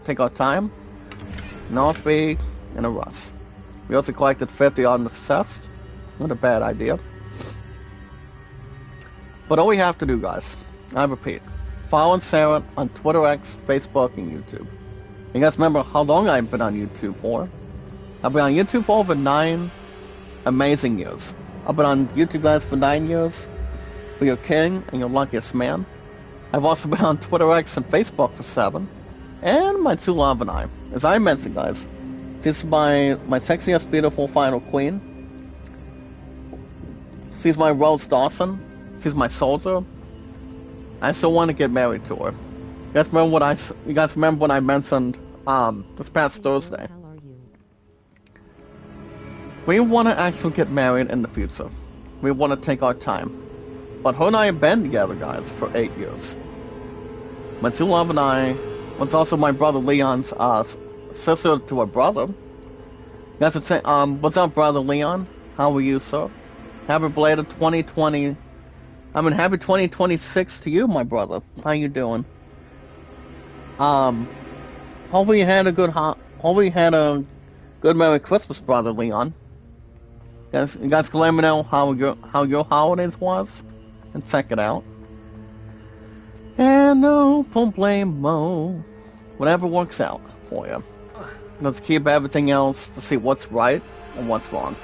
Take our time, not be in a rush. We also collected 50 on this chest. Not a bad idea. But all we have to do, guys, I repeat, follow Sarah on Twitter, X, Facebook, and YouTube. You guys remember how long I've been on YouTube for? I've been on YouTube for over 9 amazing years. I've been on YouTube, guys, for 9 years. For your king and your luckiest man. I've also been on Twitter, X, and Facebook for 7. And my true love and I. As I mentioned, guys, this is my sexiest, beautiful final queen. She's my Rose Dawson. She's my soldier. I still want to get married to her. You guys remember when I mentioned this past Thursday? How are you? We want to actually get married in the future. We want to take our time. But her and I have been together, guys, for 8 years. My true love and I was also my brother Leon's sister to her brother. You guys would say, what's up, brother Leon? How are you, sir? Happy belated 2020. Happy 2026 to you, my brother. How you doing? Hopefully you had a good Merry Christmas, brother Leon. You guys can let me know how your holidays was, and check it out. And no problemo, whatever works out for you. Let's keep everything else to see what's right and what's wrong.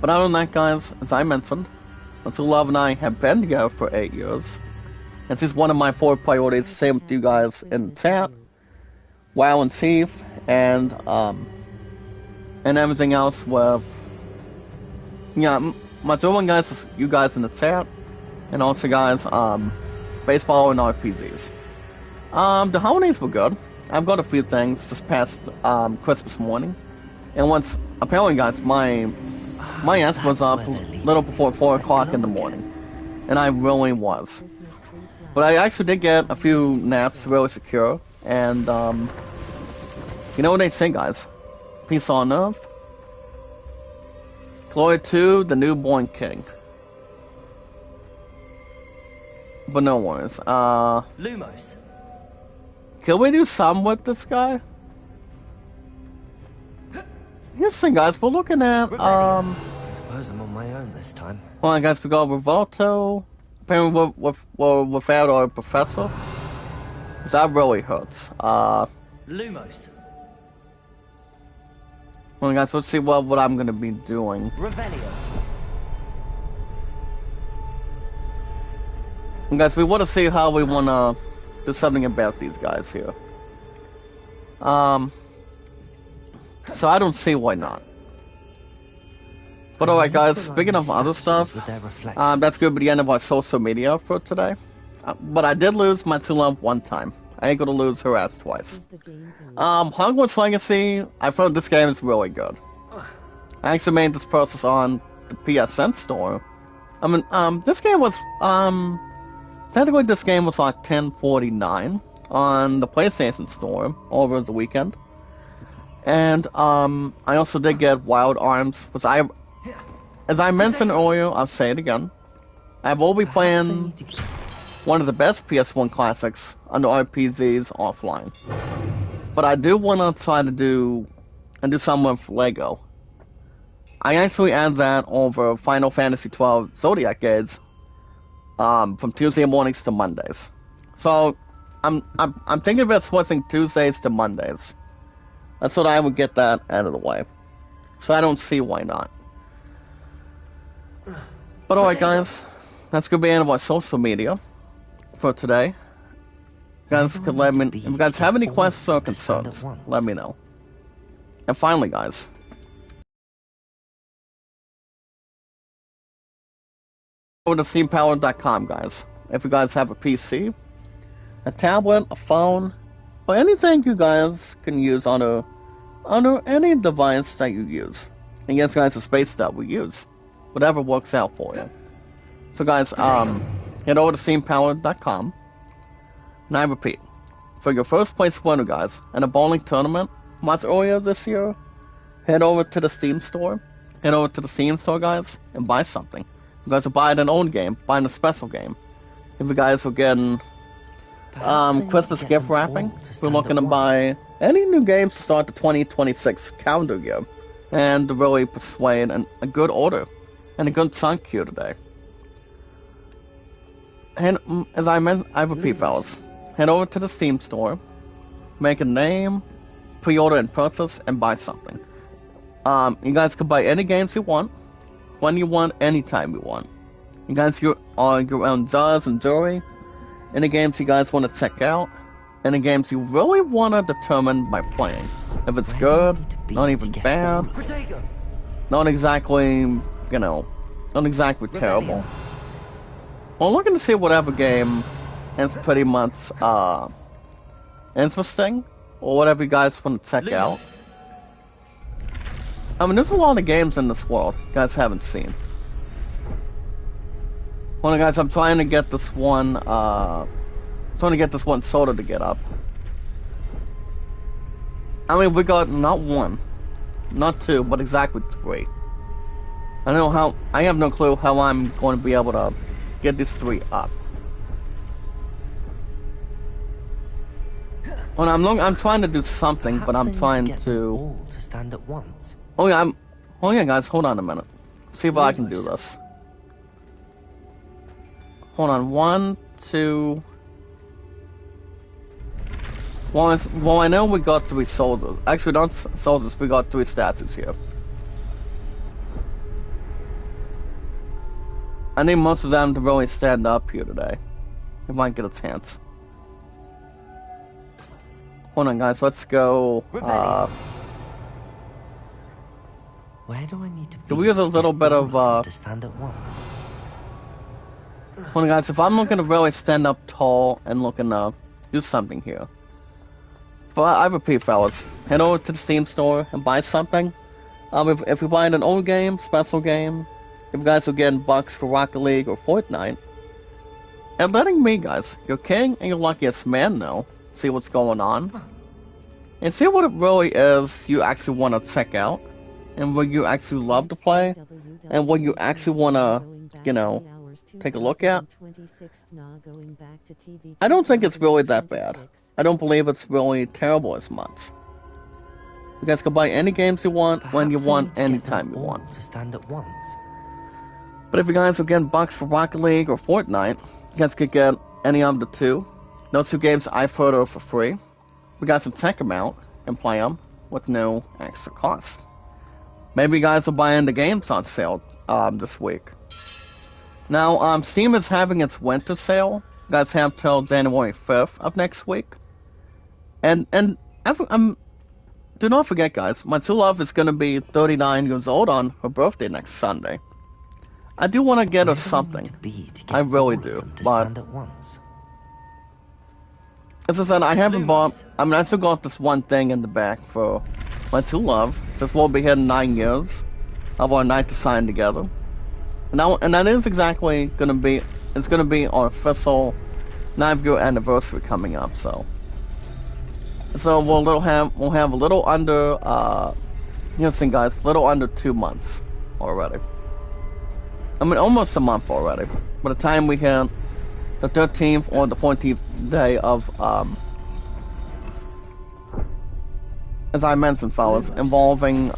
But other than that, guys, as I mentioned, Mr. Love and I have been together for 8 years. This is one of my 4 priorities, same with you guys in the chat. WoW and Thief, and everything else with, my third one, guys, is you guys in the chat, and also, guys, baseball and RPGs. The holidays were good. I've got a few things this past Christmas morning, and once apparently, guys, my ass was up a little before 4 o'clock in the morning, and I really was. But I actually did get a few naps really secure, and you know what they say, guys? Peace on earth. Glory to the newborn king. But no worries. Lumos. Can we do some with this guy? Here's the thing, guys. We're looking at I suppose I'm on my own this time. Well, guys, we got Revolto. Apparently, we're without our professor. That really hurts. Lumos. Well, guys, let's see what I'm gonna be doing. Revelio. And guys, we want to see how we want to do something about these guys here. So I don't see why not. But alright guys, speaking of other stuff, that's going to be the end of our social media for today. But I did lose my two love one time. I ain't gonna lose her ass twice. Hogwarts Legacy, I've heard this game is really good. I actually made this purchase on the PSN store. I mean, this game was, technically this game was like $10.49 on the PlayStation store over the weekend. And, I also did get Wild Arms, which as I mentioned earlier, I'll say it again. I will be playing one of the best PS1 classics under RPGs offline. But I do want to try to do something with Lego. I actually add that over Final Fantasy XII Zodiac Age, from Tuesday mornings to Mondays. So I'm thinking about switching Tuesdays to Mondays. That's what I would get that out of the way. So I don't see why not. But alright guys, that's gonna be the end of our social media for today. You guys could let me, if you guys have any questions or concerns, let me know. And finally guys, go to SteamPower.com guys. If you guys have a PC, a tablet, a phone, or anything you guys can use on any device that you use. And yes guys, the space that we use. Whatever works out for you. So guys, head over to SteamPower.com. And I repeat, for your first place winner guys, in a bowling tournament much earlier this year, head over to the Steam store. Head over to the Steam store guys, and buy something. You guys are buying an old game, buying a special game. If you guys are getting Christmas gift wrapping, we're looking to buy any new games to start the 2026 calendar year. And to really persuade a good order. And a good chunk here today. And as I repeat fellas, head over to the Steam store, make a name, pre-order and purchase, and buy something. You guys can buy any games you want, when you want, anytime you want. You guys are your own judge and jury, any games you guys want to check out, any games you really want to determine by playing. If it's good, not even bad, not exactly, not exactly terrible. We're looking to see whatever game is pretty much, interesting, or whatever you guys want to check out. I mean, there's a lot of games in this world you guys haven't seen. Well, guys, I'm trying to get this one, soda to get up. I mean, we got not one, not two, but exactly three. I have no clue how I'm going to be able to get these three up. Well, I'm trying to do something, but I'm trying to stand at once. Oh yeah, guys, hold on a minute. See if I can do this. Hold on, 1, 2. Well, I know we got 3 soldiers. Actually, not soldiers, we got 3 statues here. I need most of them to really stand up here today. If I get a chance. Hold on, guys, let's go, Where do I need to be? do we use a little bit of, to stand at once? Hold on, guys, if I'm looking to really stand up tall and looking to do something here. But I repeat, fellas, head over to the Steam store and buy something. If you're buying an old game, special game, if you guys are getting bucks for Rocket League or Fortnite, and letting me, guys, your king and your luckiest man know, see what's going on, and see what it really is you actually want to check out, and what you actually love to play, and what you actually want to, take a look at. I don't think it's really that bad. I don't believe it's really terrible as much. You guys can buy any games you want, when you want, anytime you want. To stand at once. But if you guys are getting bucks for Rocket League or Fortnite, you guys could get any of the two. Those 2 games I've heard of for free. We guys can check them out and play them with no extra cost. Maybe you guys will buy in the games on sale this week. Now, Steam is having its winter sale. You guys have till January 5th of next week. And do not forget, guys, my true love is going to be 39 years old on her birthday next Sunday. I do want to get her something. I really do, but as I said, I haven't bought. I mean, I still got this one thing in the back for my true love, since we'll be hitting 9 years of our night to sign together. And that is exactly gonna be. It's gonna be our official 9th-year anniversary coming up. So we'll have a little under. Listen, guys, little under 2 months already. I mean, almost a month already. By the time we hit the 13th or the 14th day of, as I mentioned, fellas, involving,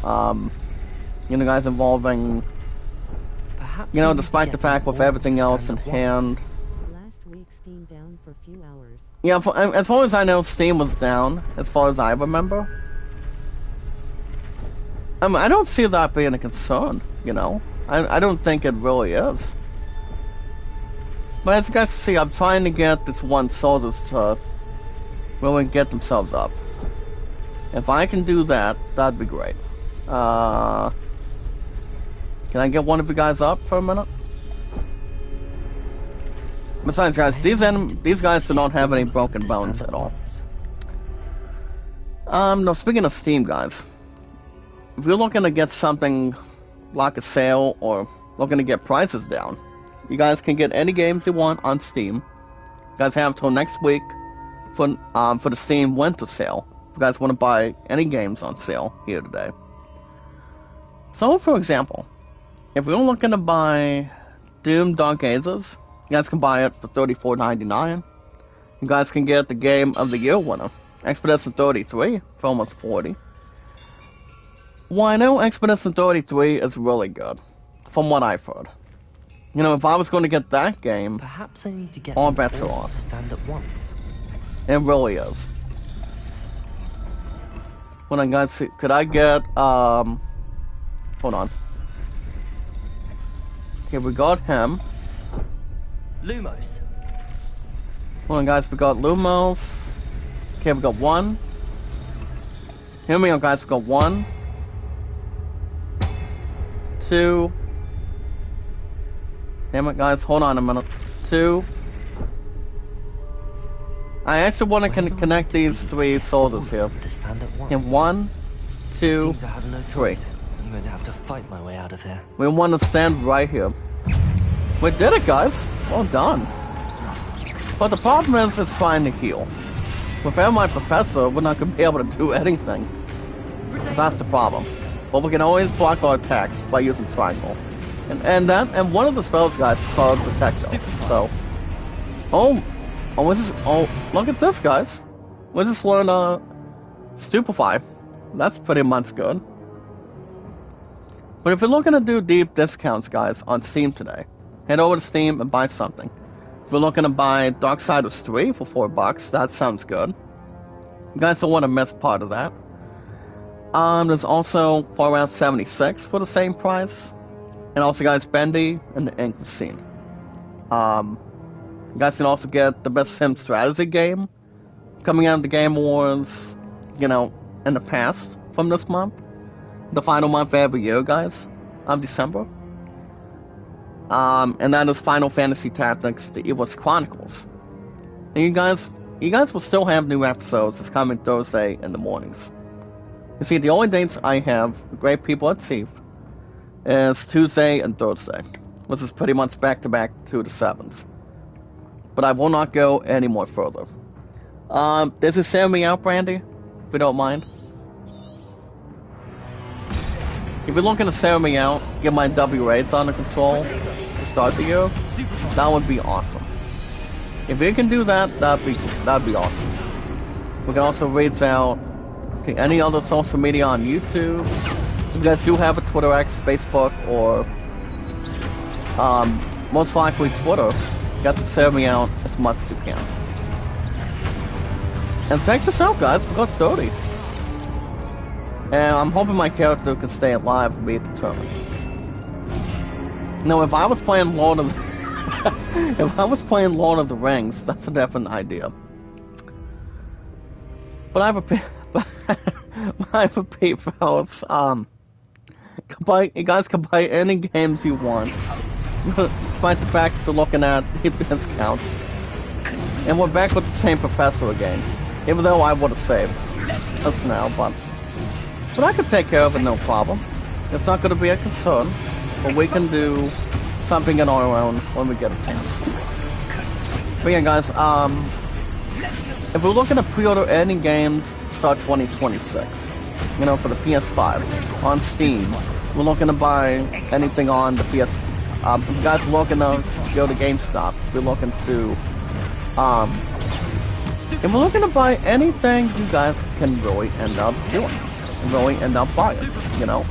despite the fact with everything else in hand. Last week, Steam down for a few hours. Yeah, as far as I know, Steam was down, as far as I remember. I mean, I don't see that being a concern, I don't think it really is. But as you guys see, I'm trying to get this one soldiers to really get themselves up. If I can do that, that'd be great. Can I get one of you guys up for a minute? Besides, guys, these guys do not have any broken bones at all. No, speaking of Steam, guys, if you're looking to get something like a sale or looking to get prices down, you guys can get any games you want on Steam. You guys have till next week for the Steam winter sale. If you guys want to buy any games on sale here today. So, for example, if you're looking to buy Doom Dark Ages, you guys can buy it for $34.99. You guys can get the Game of the Year winner, Expedition 33, for almost $40. Well, I know Expedition 33 is really good, from what I've heard. If I was going to get that game, perhaps I need to get all bets are off. To stand at once. It really is. Hold on, guys. Could I get, hold on. Okay, we got him. Lumos. Hold on, guys. We got Lumos. Okay, we got 1. Hear me out, guys. We got 1, 2. Damn it, guys. Hold on a minute. 2. I actually want to connect these 3 soldiers here. In 1, 2, 3. I'm going to have to fight my way out of here. We want to stand right here. We did it, guys. Well done. But the problem is, it's trying to heal. Without my professor, we're not going to be able to do anything. That's the problem. But we can always block our attacks by using triangle. And one of the spells, guys, is called Protecto. So, look at this, guys. We just learned Stupefy. That's pretty much good. But if you're looking to do deep discounts, guys, on Steam today, head over to Steam and buy something. If you're looking to buy Darksiders 3 for $4, that sounds good. You guys don't want to miss part of that. There's also Fallout 76 for the same price. And also, guys, Bendy and the Ink Machine. You guys can also get the best sim strategy game coming out of the Game Awards, in the past from this month. The final month of every year, guys, of December. And that is Final Fantasy Tactics: The Evil's Chronicles. And you guys will still have new episodes. It's coming Thursday in the mornings. You see, the only dates I have, the great people at Thief, is Tuesday and Thursday, which is pretty much back-to-back 2 to 7s. But I will not go any more further. Does it send me out, Brandy? If you don't mind. If you're looking to sell me out, get my W rates under control to start the year, that would be awesome. If you can do that, that'd be awesome. We can also reach out to any other social media on YouTube. If you guys do have a Twitter X, Facebook, or most likely Twitter, you guys can sell me out as much as you can. And check this out, guys, we got 30. And I'm hoping my character can stay alive and be determined. Now, if I was playing Lord of the Rings, that's a different idea. But I have a Pete fellas. You guys can buy any games you want, despite the fact that you're looking at the discounts. And we're back with the same professor again, even though I would have saved just now, but I can take care of it, no problem. It's not going to be a concern, but we can do something on our own when we get a chance. But yeah, guys, if we're looking to pre-order any games, start 2026. You know, for the PS5 on Steam. We're looking to buy anything on the PS. If you guys are looking to go to GameStop, we're looking to if we're looking to buy anything, you guys can really end up doing, really end up buying. You know,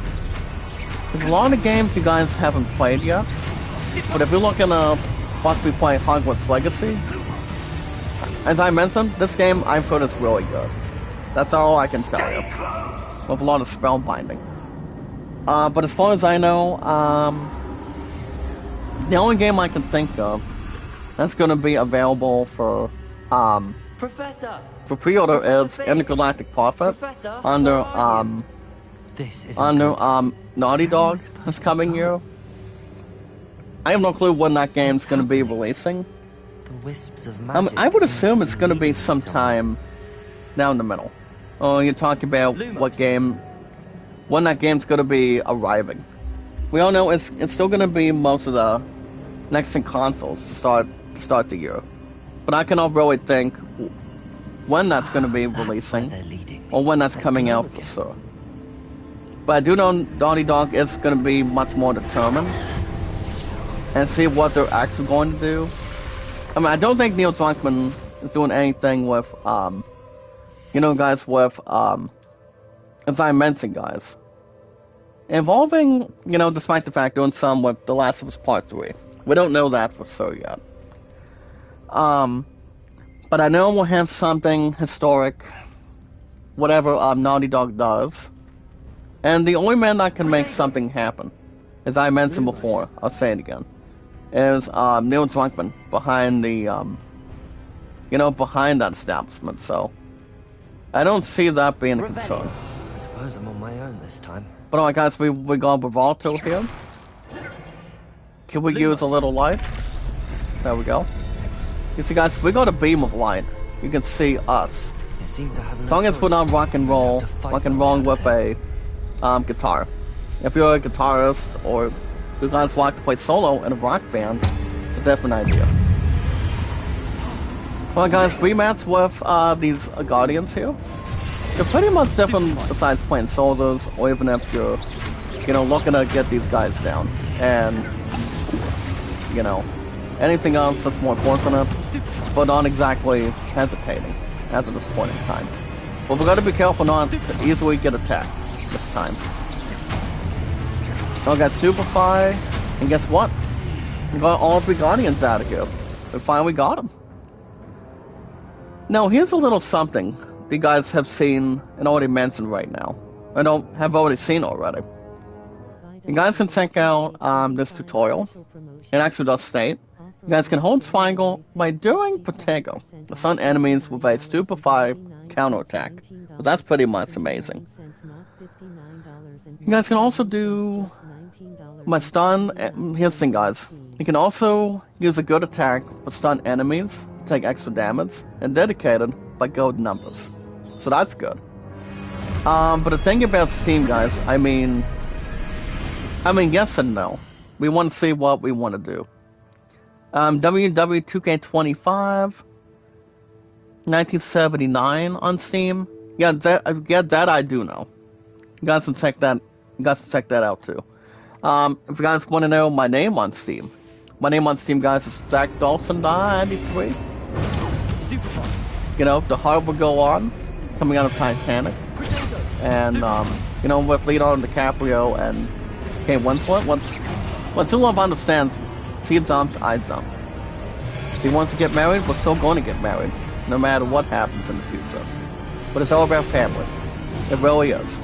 there's a lot of games you guys haven't played yet, but if you're looking to possibly play Hogwarts Legacy, as I mentioned, this game I've heard is really good. That's all I can tell you. With a lot of spell binding. But as far as I know, the only game I can think of that's going to be available for Professor! for pre-order is Intergalactic Prophet Professor, under This isn't good. Naughty Dog this coming year. I have no clue when that game's going to be releasing. The wisps of magic I would seem assume to it's going to be lead sometime down the middle. Oh, you're talking about what game, when that game's going to be arriving. We all know it's still going to be most of the next-gen consoles to start the year. But I cannot really think when that's going to be releasing, or when that's coming out for sure. But I do know Naughty Dog is going to be much more determined, and see what they're actually going to do. I mean, I don't think Neil Druckmann is doing anything with, you know, guys, with, as I mentioned, guys, involving, you know, despite the fact doing some with The Last of Us Part 3. We don't know that for sure yet. But I know we'll have something historic, whatever Naughty Dog does. And the only man that can make something happen, as I mentioned before, I'll say it again, is Neil Druckmann behind the, you know, behind that establishment. So I don't see that being a concern. I suppose I'm on my own this time. But alright, guys, we got Bravado here. Can we use a little light? There we go. You see, guys, if we got a beam of light, you can see us. It seems I have As long as we're not rock and roll with a guitar. If you're a guitarist, or if you guys like to play solo in a rock band, it's a different idea. Well, guys, remats with these Guardians here. They're pretty much different besides playing solos, or even if you're, you know, looking to get these guys down. And, you know, anything else that's more fortunate, but not exactly hesitating as of this point in time. But we've got to be careful not to easily get attacked this time. So I got Superfly, and guess what? We got all 3 Guardians out of here. We finally got them. Now, here's a little something you guys have seen and already mentioned right now. I don't have already seen already. You guys can check out this tutorial. It actually does state, you guys can hold triangle by doing Protego, the stun enemies with a Superfly counterattack. But that's pretty much amazing. You guys can also do my stun. Here's the thing, guys. You can also use a good attack with stun enemies, take extra damage, and dedicated by gold numbers. So that's good. But the thing about Steam, guys, I mean, yes and no. We want to see what we want to do. WW2K25, 1979 on Steam. Yeah, that I do know. You guys can check that. You guys can check that out too. If you guys want to know my name on Steam, guys, is Zach Dawson 93. You know, the heart will go on, coming out of Titanic, and you know, with Leonardo DiCaprio and Kate Winslet. Once love understands, she jumps, I jump. She wants to get married, we're still going to get married. no matter what happens in the future. But it's all about family. It really is.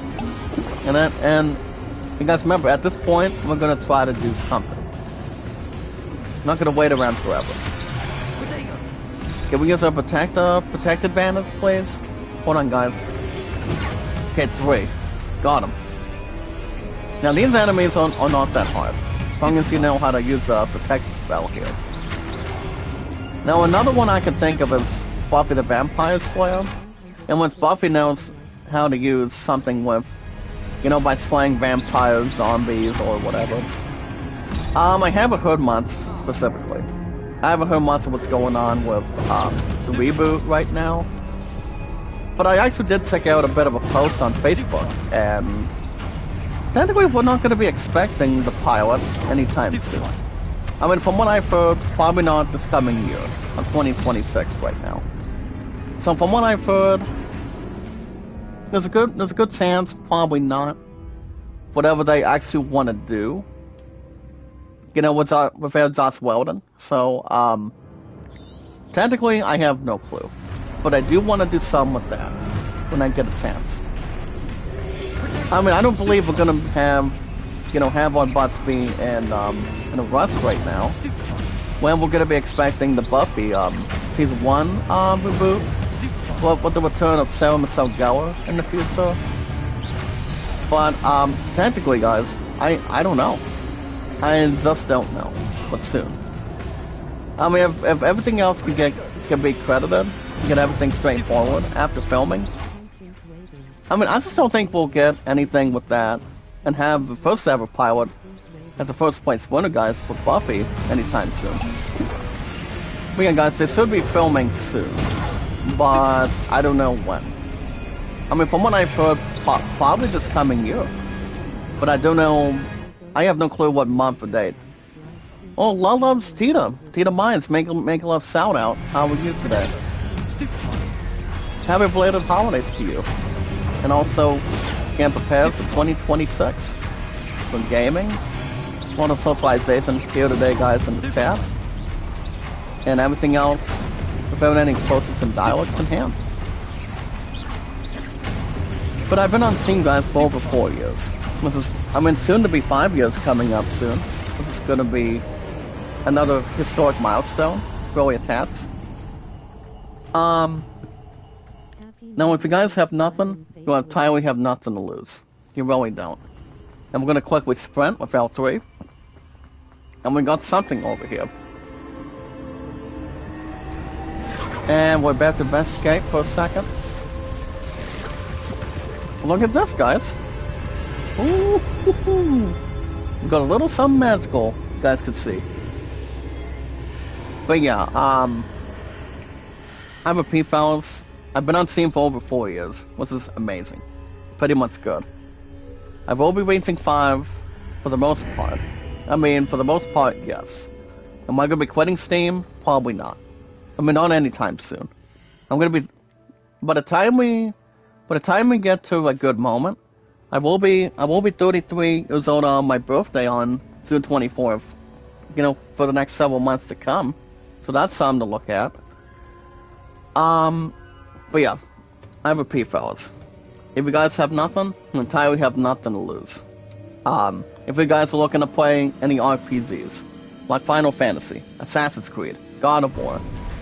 And you guys remember, at this point, we're gonna try to do something. I'm not gonna wait around forever. Can we use our protect advantage, please? Hold on, guys. Okay, 3. Got him. Now, these enemies are not that hard, as long as you know how to use a protect spell here. Now, another one I can think of is Buffy the Vampire Slayer. And once Buffy knows how to use something with, you know, by slaying vampires, zombies, or whatever. I haven't heard much, specifically. I haven't heard much of what's going on with the reboot right now. But I actually did check out a bit of a post on Facebook, and technically we're not going to be expecting the pilot anytime soon. I mean, from what I've heard, probably not this coming year. I'm 2026 right now. So from what I've heard, there's a good chance, probably not. Whatever they actually want to do, you know, without Joss Whedon. So, technically, I have no clue. But I do want to do some with that when I get a chance. I mean, I don't believe we're gonna have, you know, have our butts be in a rush right now. When we're gonna be expecting the Buffy season 1 reboot, with the return of Sarah Michelle Gellar in the future. But technically, guys, I don't know. I just don't know. But soon. I mean, if everything else can be credited, get everything straightforward after filming. I mean, I just don't think we'll get anything with that and have the first ever pilot as the first place winner, guys, for Buffy anytime soon. But yeah, guys, they should be filming soon, but I don't know when. I mean, from what I've heard, probably this coming year, but I don't know. I have no clue what month or date. Oh, loves Tita. Tita Mines, make a love shout out. How are you today? Happy belated holidays to you. And also, get prepared for 2026 for gaming. A lot of socialization here today, guys, in the chat. And everything else, without any explosives and dialects in hand. But I've been on scene, guys, for over 4 years. I mean, soon to be 5 years coming up soon. This is going to be another historic milestone, really attached. Now, if you guys have nothing, you entirely have nothing to lose. You really don't. And we're going to quickly sprint with L3. And we got something over here. And we're back to investigate for a second. Look at this, guys. Ooh, we got a little something magical, you guys can see. But yeah, I'm a P, fellas. I've been on scene for over 4 years, which is amazing. Pretty much good. I will be racing 5 for the most part. I mean, for the most part, yes. Am I gonna be quitting Steam? Probably not. I mean, not anytime soon. I'm gonna be. By the time we get to a good moment, I will be 33 years old on my birthday on June 24th. You know, for the next several months to come. So that's something to look at. But yeah, I have a P, fellas. If you guys have nothing, you entirely have nothing to lose. If you guys are looking to play any RPGs, like Final Fantasy, Assassin's Creed, God of War,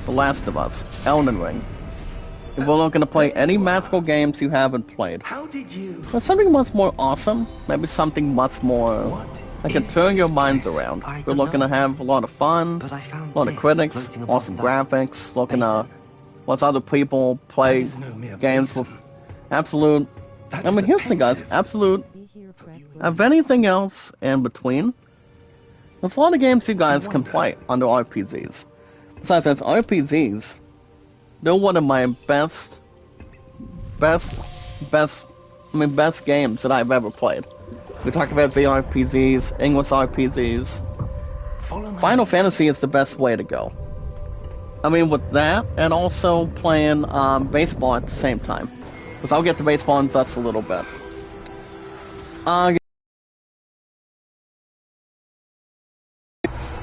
The Last of Us, Elden Ring, if we're looking to play any magical games you haven't played, How did you? there's something much more awesome, maybe something much more that can turn your minds around. I If you're don't looking know. to have a lot of fun, But I found a lot of this critics, floating above awesome that graphics, looking to basin. watch other people play That is no mere games basin. with absolute. That I is mean, a here's the thing, guys, pensive. absolute. Be here correctly. Of anything else in between, there's a lot of games you guys can wonder. play under RPGs. Besides, as RPGs, they're one of my best games that I've ever played. We talk about JRPGs, English RPGs. Follow my Final lead. Fantasy is the best way to go. I mean, with that, and also playing baseball at the same time. Because I'll get to baseball in just a little bit.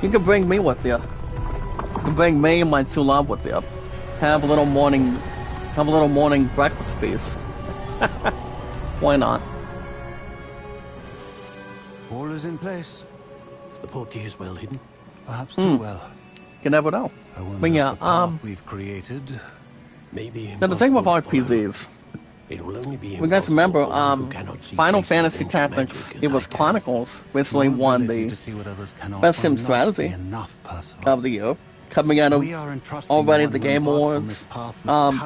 You can bring me with you. You can bring me and my true love with you. have a little morning breakfast feast. Why not? All is in place. The portkey is well hidden. Perhaps too well. You never know. I wonder But yeah, if the path we've created. Maybe now the thing with impossible to follow. RPGs, It will only be we guys impossible remember, for one who cannot see Final traces Fantasy of Tactics, magic as it was I can. Chronicles, recently Your won ability the to see what others cannot Best Sim will not Strategy be enough, Percival. of the year, coming out of We are entrusting already one the who Game embarks on Awards. this path with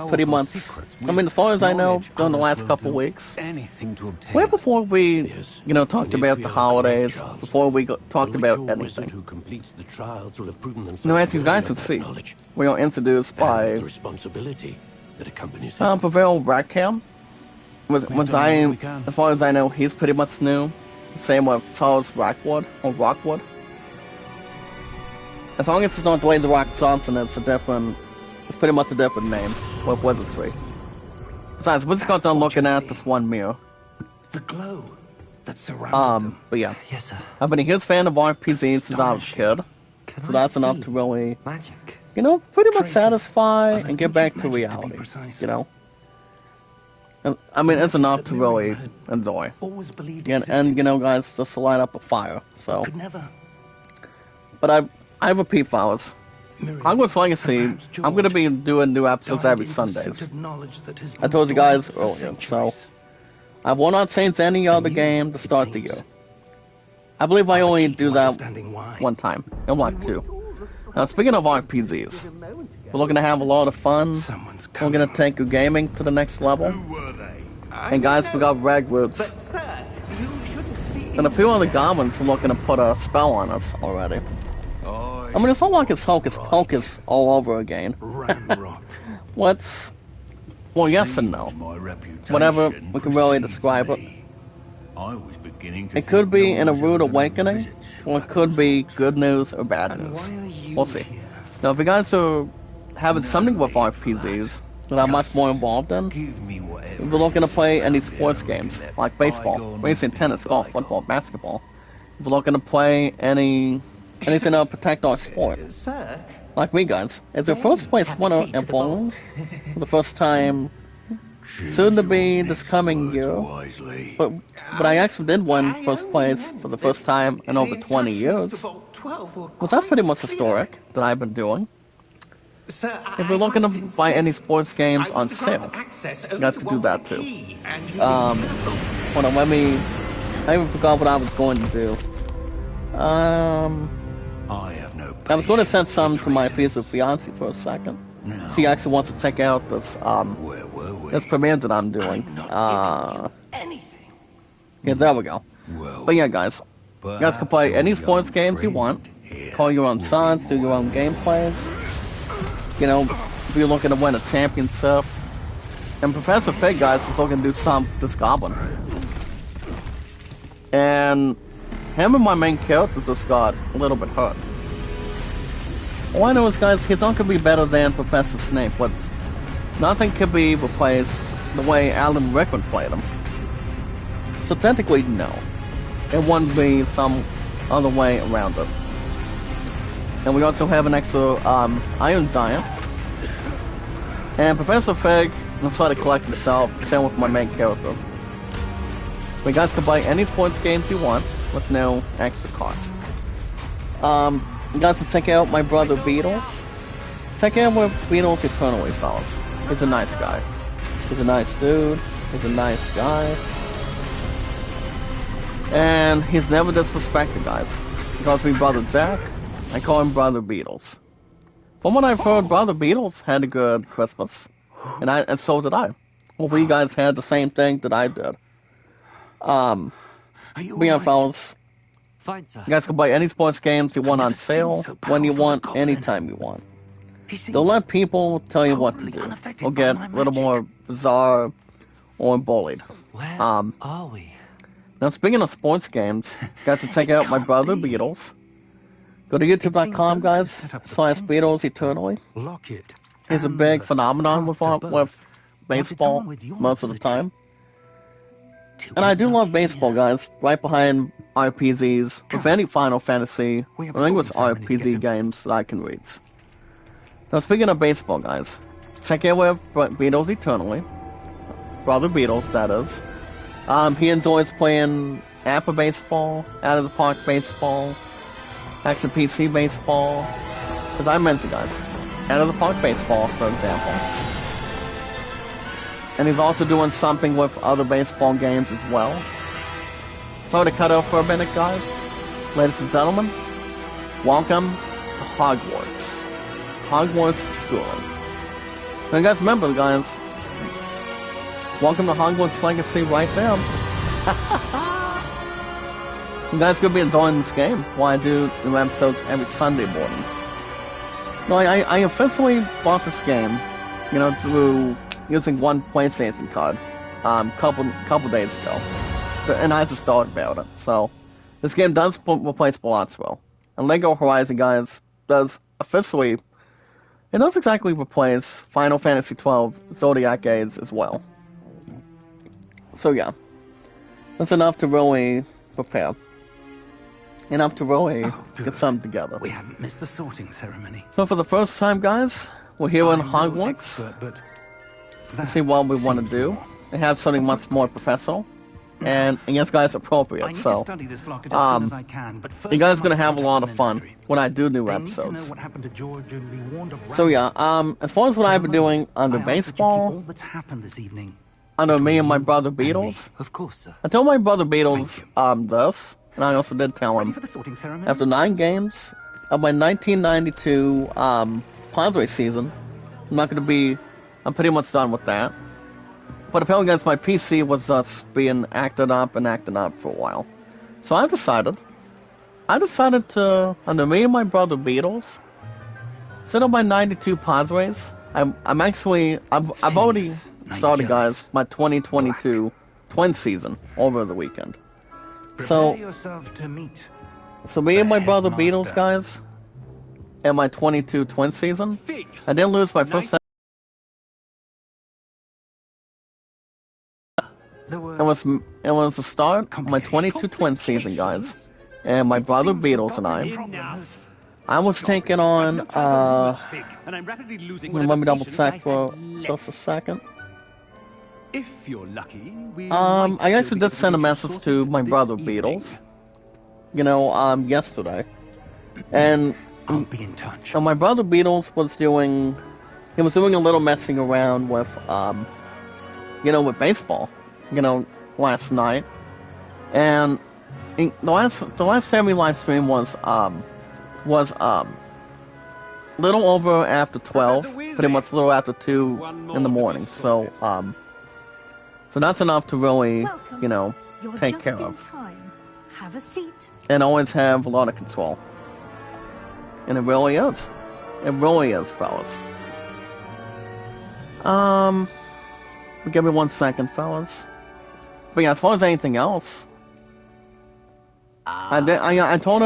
Pretty powerful much, secrets, I mean, as far as I know, knowledge during the others last will couple do weeks, anything to obtain. way before we, Yes. talked And if about we the are correct, holidays, Charles, before we talked the about ritual wizard anything. who completes the trials will have proven themselves Now, as you worthy guys of can that see, knowledge we are introduced and by the responsibility that accompanies it. Pavel Ratcam. We've done what we can. As far as I know, he's pretty much new. Same with Charles Rockwood. As long as it's not Dwayne The Rock Johnson, it's pretty much a different name with Wizardry. Besides, we're just got done looking at this one mirror. The glow that surrounded them. But yeah, Yes, sir. I've been a huge fan of RPGs since I was a kid, Can so I that's enough see to really, magic? pretty much Traces satisfy of and get back to ancient magic, to be reality, precise. And, I mean, it's enough to Miriam really had enjoy. Always believed And existed, guys, just to light up a fire, so. could never. But I repeat, fellas, Miriam, Hogwarts Legacy, and perhaps I'm gonna George, be doing new episodes died every in pursuit Sundays. of knowledge that has I been told you guys dormant for earlier, so centuries. I will not change any other you, game to it start the seems, year. I believe I are the only key do to that understanding why. one time, and like two. Now, speaking of RPGs, we're looking to have a lot of fun. Someone's We're coming. gonna take your gaming to the next level. Were they? And guys, we got Rag Roots. Sir, you shouldn't feel. And a few other goblins are looking to put a spell on us already. I mean, it's not like it's Hocus Pocus all over again. Ramrock. Well, yes and no. Whatever we can really describe it. It could be in a rude awakening, or it could be good news or bad And news. why are you We'll see. here? Now, if you guys are having something with RPGs that I'm much more involved in, if you're looking to play any sports games, like baseball, racing, tennis, golf, football, basketball, if you're looking to play anything to protect our sport, Sir, like me guys, as your first place winner in bowling, for the first time, soon to be this coming year, but I actually did win first place for the first time in over 20 years. Well, that's pretty much historic that I've been doing. Sir, If you're looking to buy any sports games on sale, you guys can do that too. Hold on, I even forgot what I was going to do. I was going to send some to my future fiance for a second. She actually wants to check out this premiere that I'm doing. anything. Yeah, there we go. But yeah, guys, you guys can play any sports games you want. Call your own sons, do your own gameplays. If you're looking to win a championship. And Professor Fig, guys, is looking to do this goblin. And him and my main character just got a little bit hurt. All I know is, guys, he's not going to be better than Professor Snape, but nothing could be replaced the way Alan Rickman played him. So technically, no. It wouldn't be some other way around it. And we also have an extra Iron Giant. And Professor Fig decided to collect itself, same with my main character. You guys can buy any sports games you want with no extra cost. You guys can check out my brother Beatles. Check out with Beatles Eternally, fellas. He's a nice guy. He's a nice dude. He's a nice guy. And he's never disrespected, guys. He calls me Brother Jack. I call him Brother Beatles. From what I've heard, Brother Beatles had a good Christmas. And so did I. Hopefully you guys had the same thing that I did. Are you But yeah, alright? fellas. Fine, sir. You guys can buy any sports games you want on never seen sale, so when you powerful a want, goblin. anytime you want. He seems Don't let people tell you what to totally do. unaffected Or by get my a little magic. more bizarre or bullied. Where are we? Now, speaking of sports games, you guys can check out my brother be. Beatles. Go to youtube.com, seems guys, those set up the / pencil Beatles thing. Eternally. Locket. He's a and big the phenomenon path to birth. with Wanted baseball someone with your most of the ability time. to And I do be love lucky. baseball, guys, right behind RPGs, with any Final Fantasy We have or English a ceremony to get RPG to. games that I can reach. Now, speaking of baseball, guys, Second with Beatles eternally. Brother Beatles, that is. He enjoys playing Apple baseball, out of the park baseball, X and PC baseball. As I mentioned, guys, out of the park baseball, for example. And he's also doing something with other baseball games as well. Sorry to cut off for a minute, guys. Ladies and gentlemen, welcome to Hogwarts. Hogwarts schooling. Now, you guys remember, guys, welcome to Hogwarts Legacy right there. You guys could be enjoying this game while I do new episodes every Sunday mornings. No, I officially bought this game, you know, through using one PlayStation card, couple days ago. And I just thought about it. So, this game does replace Palazzo. And Lego Horizon, guys, does officially, it does exactly replace Final Fantasy XII Zodiac Age as well. So yeah, that's enough to really prepare. Enough to really get something together. We haven't missed the sorting ceremony. So for the first time, guys, we're here in Hogwarts. Let's see what we want to do. They have something much more professional. And yes, guys, appropriate. So, you guys are gonna have a lot of fun when I do new episodes. So yeah, as far as what I've been doing under baseball, under me and my brother Beatles, Of course, sir. I told my brother Beatles this, and I also did tell him after 9 games of my 1992 Padres season, I'm pretty much done with that. But apparently, guys, my PC was thus being acted up for a while. So I decided to, under me and my brother Beatles, set up my 92 Padres. I've already started, guys, my 2022 Twin season over the weekend. So me and my brother Beatles, guys, and my 22 Twin season, I didn't lose my first. It was the start of my 22 Twin season, guys, and my brother Beatles and I was taking on, let me double check for just a second. If you're lucky, I actually did send a message to my brother Beatles, you know, yesterday, and I'll be in touch. my brother Beatles was doing a little messing around with, you know, with baseball. You know, last night, and the last time we live stream was little over after 12, pretty much a little after 2 in the morning. So that's enough to really, you know, take care of, Have a seat. and always have a lot of control. And it really is, fellas. Give me 1 second, fellas. But yeah, as far as anything else, I told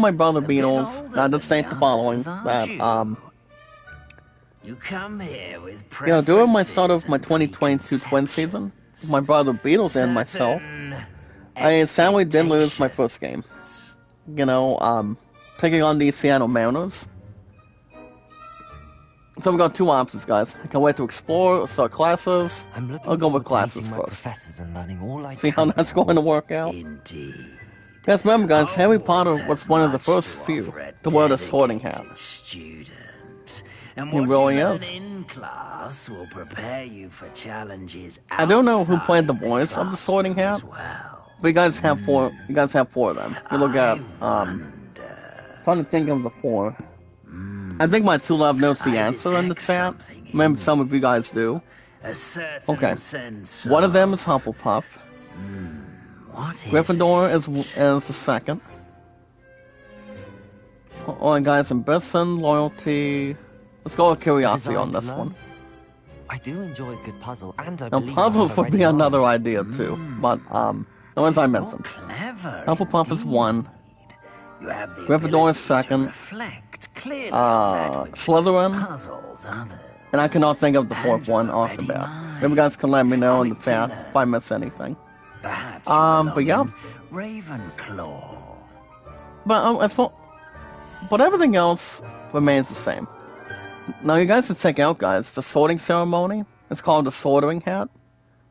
my brother Beatles, I did state the following, that, You come here with you know, during my start of my 2022 Twin season, with my brother Beatles and myself, I sadly did lose my first game. You know, taking on the Seattle Mariners. So we got 2 options, guys. I can wait to explore or start classes. I'll go with classes first. See how that's going to work out? Indeed. Guys, remember, guys, Harry Potter was one of the first few to wear the sorting hat. And He what really you learn is. in class will prepare you for challenges I don't know who played the outside voice of the sorting hat, as well. but you guys have 4. You guys have 4 of them. You look at trying to think of the 4. I think my 2 love knows the answer in the chat. Maybe some of you guys do. A certain Okay. sense One of them is Hufflepuff. what is Gryffindor is the second. Alright, guys, ambition, loyalty. Let's go with curiosity on this one. I do enjoy a good puzzle, and I Now, believe puzzles I have a would be ready another mind. idea too, but the ones I mentioned. clever? Hufflepuff is 1. You have the Gryffindor is ability to second. reflect clearly on that which Slytherin, puzzles others. and I cannot think of the 4th one off the bat. Maybe you guys can let me know in the chat if I miss anything. Perhaps but yeah. Ravenclaw. But everything else remains the same. Now you guys should check out, guys, the sorting ceremony. It's called the Sorting Hat.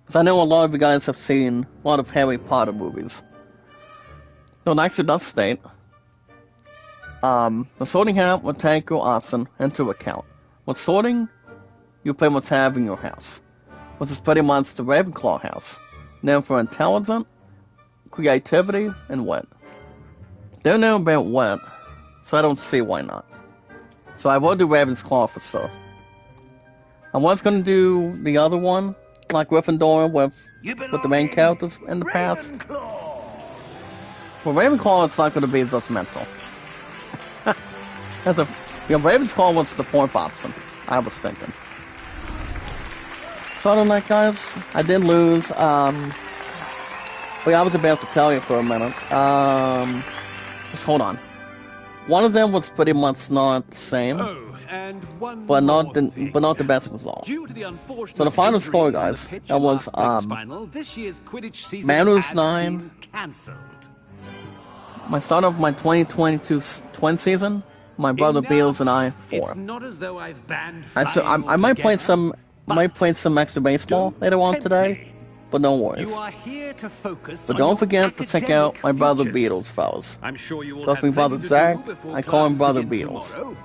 Because I know a lot of you guys have seen a lot of Harry Potter movies. So it actually does state, the sorting hat will take your option into account. With sorting, you pretty much have in your house, which is pretty much the Ravenclaw house, known for intelligence, creativity, and wit. Don't know about wit, so I don't see why not. So I will do Ravenclaw for sure. I was gonna do the other one, like Gryffindor with the main characters in the past. Well, Ravenclaw it's not gonna be just mental. Ravenclaw was the fourth option, I was thinking. So other than that, guys, I did lose, but I was about to tell you for a minute. Just hold on. One of them was pretty much not the same, but not the best result. So the final score, guys, that was Manu's 9. My start of my 2022 twin season. My brother Beals and I 4. I might play some extra baseball later on today, but no worries. But don't forget to check out my brother Beatles, fellas. That's my brother Zach. I call him brother Beatles.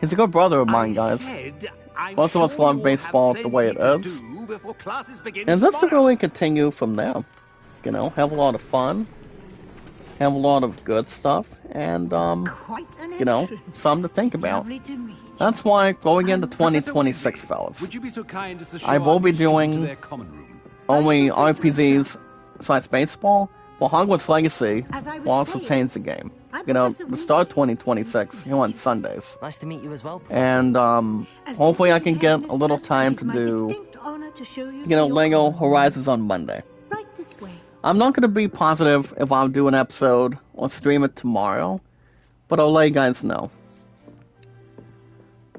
He's a good brother of mine, guys. Most of us love baseball the way it is, and just to really continue from there. You know, have a lot of fun, have a lot of good stuff, and you know, something to think about. That's why going into 2026, fellas, I will be doing only RPGs besides baseball. Well, Hogwarts Legacy will also change the game. You know, the start 2026 here on Sundays. Nice to meet you as well, and hopefully I can get a little time to do, you know, Lego Horizons on Monday. I'm not going to be positive if I'll do an episode or stream it tomorrow, but I'll let you guys know.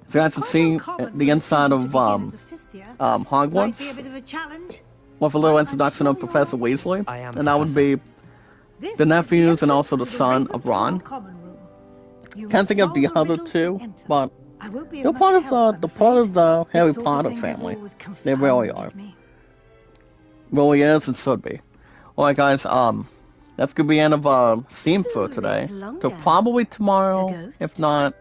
So you guys can see the inside of Hogwarts with a little introduction of Professor Weasley, and that would be the nephews and also the son of Ron. Can't think of the other two, but they're part of the Harry Potter family. They really are. Really is and should be. Alright guys, that's gonna be the end of Steam for today. So probably tomorrow, if not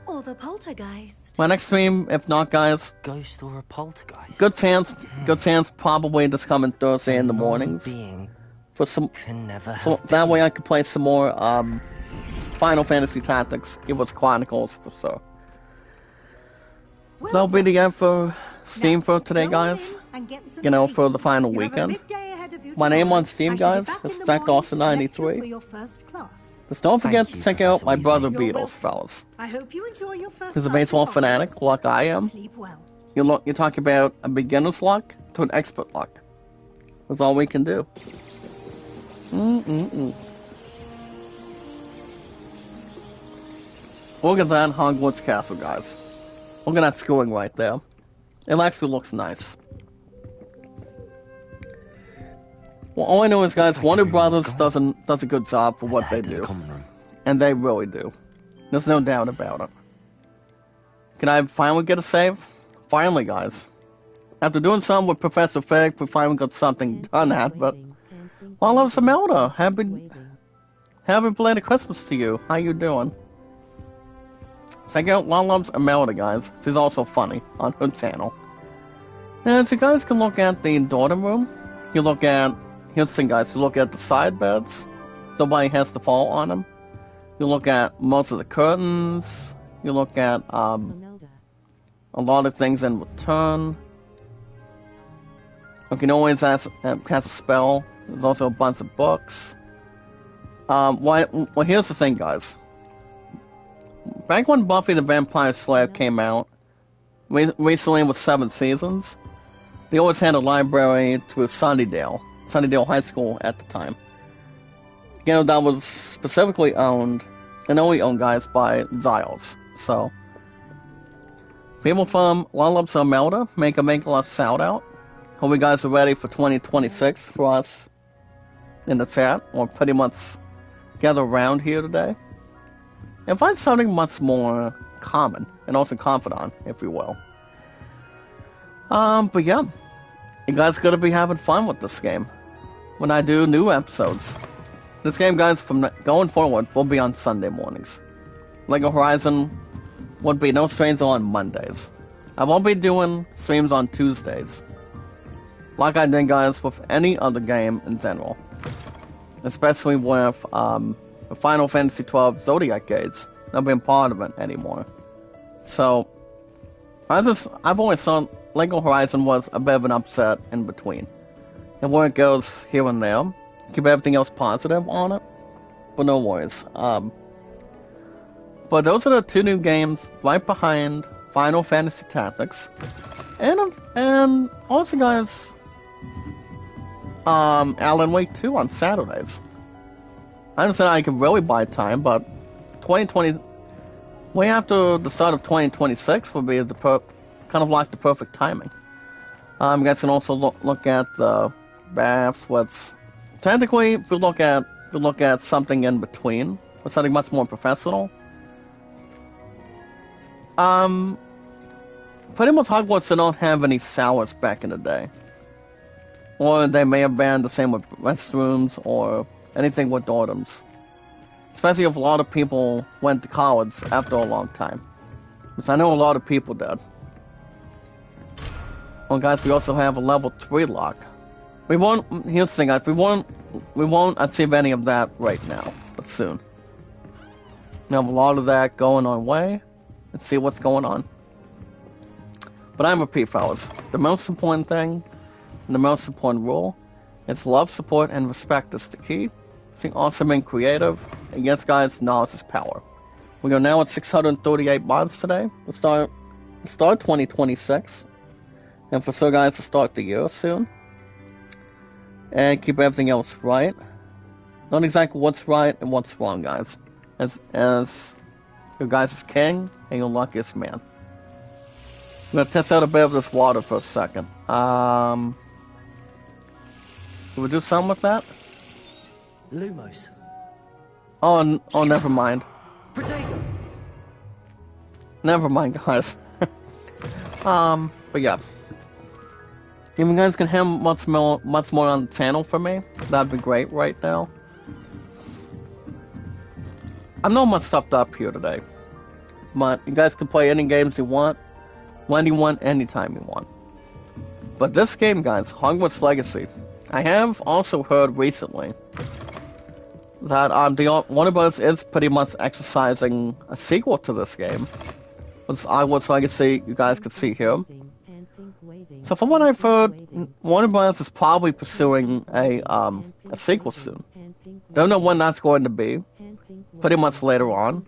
Or the poltergeist. my next stream, if not guys. Ghost or a poltergeist? Good chance probably this coming Thursday in the mornings. For some, so that way I could play some more Final Fantasy Tactics. It was Chronicles for sure. That'll be the end for Steam for today, guys. You know, for the final weekend. My name on Steam, guys, is JackDawson93. Just don't forget to check out my brother Beatles, fellas. He's a baseball fanatic, like I am. You talk about a beginner's luck to an expert luck. That's all we can do. Look at that Hogwarts Castle, guys. Look at that schooling right there. It actually looks nice. Well, all I know is, guys, Warner Brothers does a good job for what they do. And they really do. There's no doubt about it. Can I finally get a save? Finally, guys. After doing something with Professor Fig, we finally got something done at, but... Well, love Samelda. Happy belated Christmas to you. How you doing? Check out Long Loves Imelda, guys. She's also funny on her channel. And so you guys can look at the daughter room. You look at, here's the thing, guys. You look at the side beds. Nobody has to fall on them. You look at most of the curtains. You look at a lot of things in return. You can always cast a spell. There's also a bunch of books. Well, here's the thing, guys. Back when Buffy the Vampire Slayer came out, recently with 7 seasons, they always had a library to Sunnydale High School at the time. You know, that was specifically owned, and only owned, guys, by Giles. So, people from Long Loves Imelda, make a left shout out. Hope you guys are ready for 2026 for us in the chat, or pretty much gather around here today. And find something much more common and also confidant, if you will. But yeah, you guys gotta be having fun with this game when I do new episodes. This game, guys, from going forward, will be on Sunday mornings. Lego Horizon would be no streams on Mondays. I won't be doing streams on Tuesdays, like I did, guys, with any other game in general. Especially with Final Fantasy XII Zodiac Gates not being part of it anymore. So, I've always thought Lego Horizon was a bit of an upset in between. And where it goes here and there, keep everything else positive on it, but no worries. But those are the two new games right behind Final Fantasy Tactics, and also, guys, Alan Wake 2 on Saturdays. I understand I can really buy time, but 2020, way after the start of 2026 would be kind of like the perfect timing. You guys can also look at the baths. What's technically, if you look at something in between, or something much more professional. Pretty much Hogwarts did not have any sours back in the day. Or they may have banned the same with restrooms or anything with dorms. Especially if a lot of people went to college after a long time. Which I know a lot of people did. Well, guys, we also have a level 3 lock. Here's the thing, guys, we won't achieve any of that right now, but soon. We have a lot of that going our way. Let's see what's going on. But I repeat, fellas, the most important thing, and the most important rule, is love, support, and respect is the key. See, also being creative, and yes, guys, knowledge is power. We are now at 638 mods today. We'll start 2026, and for sure, guys, to start the year soon, and keep everything else right. Not exactly what's right and what's wrong, guys. As your guys' king and your luckiest man. I'm gonna test out a bit of this water for a second. Can we do something with that? Lumos. Oh, never mind. Protego. Never mind, guys. But yeah. If you guys can have much more on the channel for me, that'd be great right now. I'm not much stuffed up here today. But you guys can play any games you want, when you want, anytime you want. But this game, guys, Hogwarts Legacy, I have also heard recently that Warner Bros. Is pretty much exercising a sequel to this game. It's Hogwarts Legacy, you guys can see here. So from what I've heard, Warner Bros. Is probably pursuing a sequel soon. Don't know when that's going to be. Pretty much later on.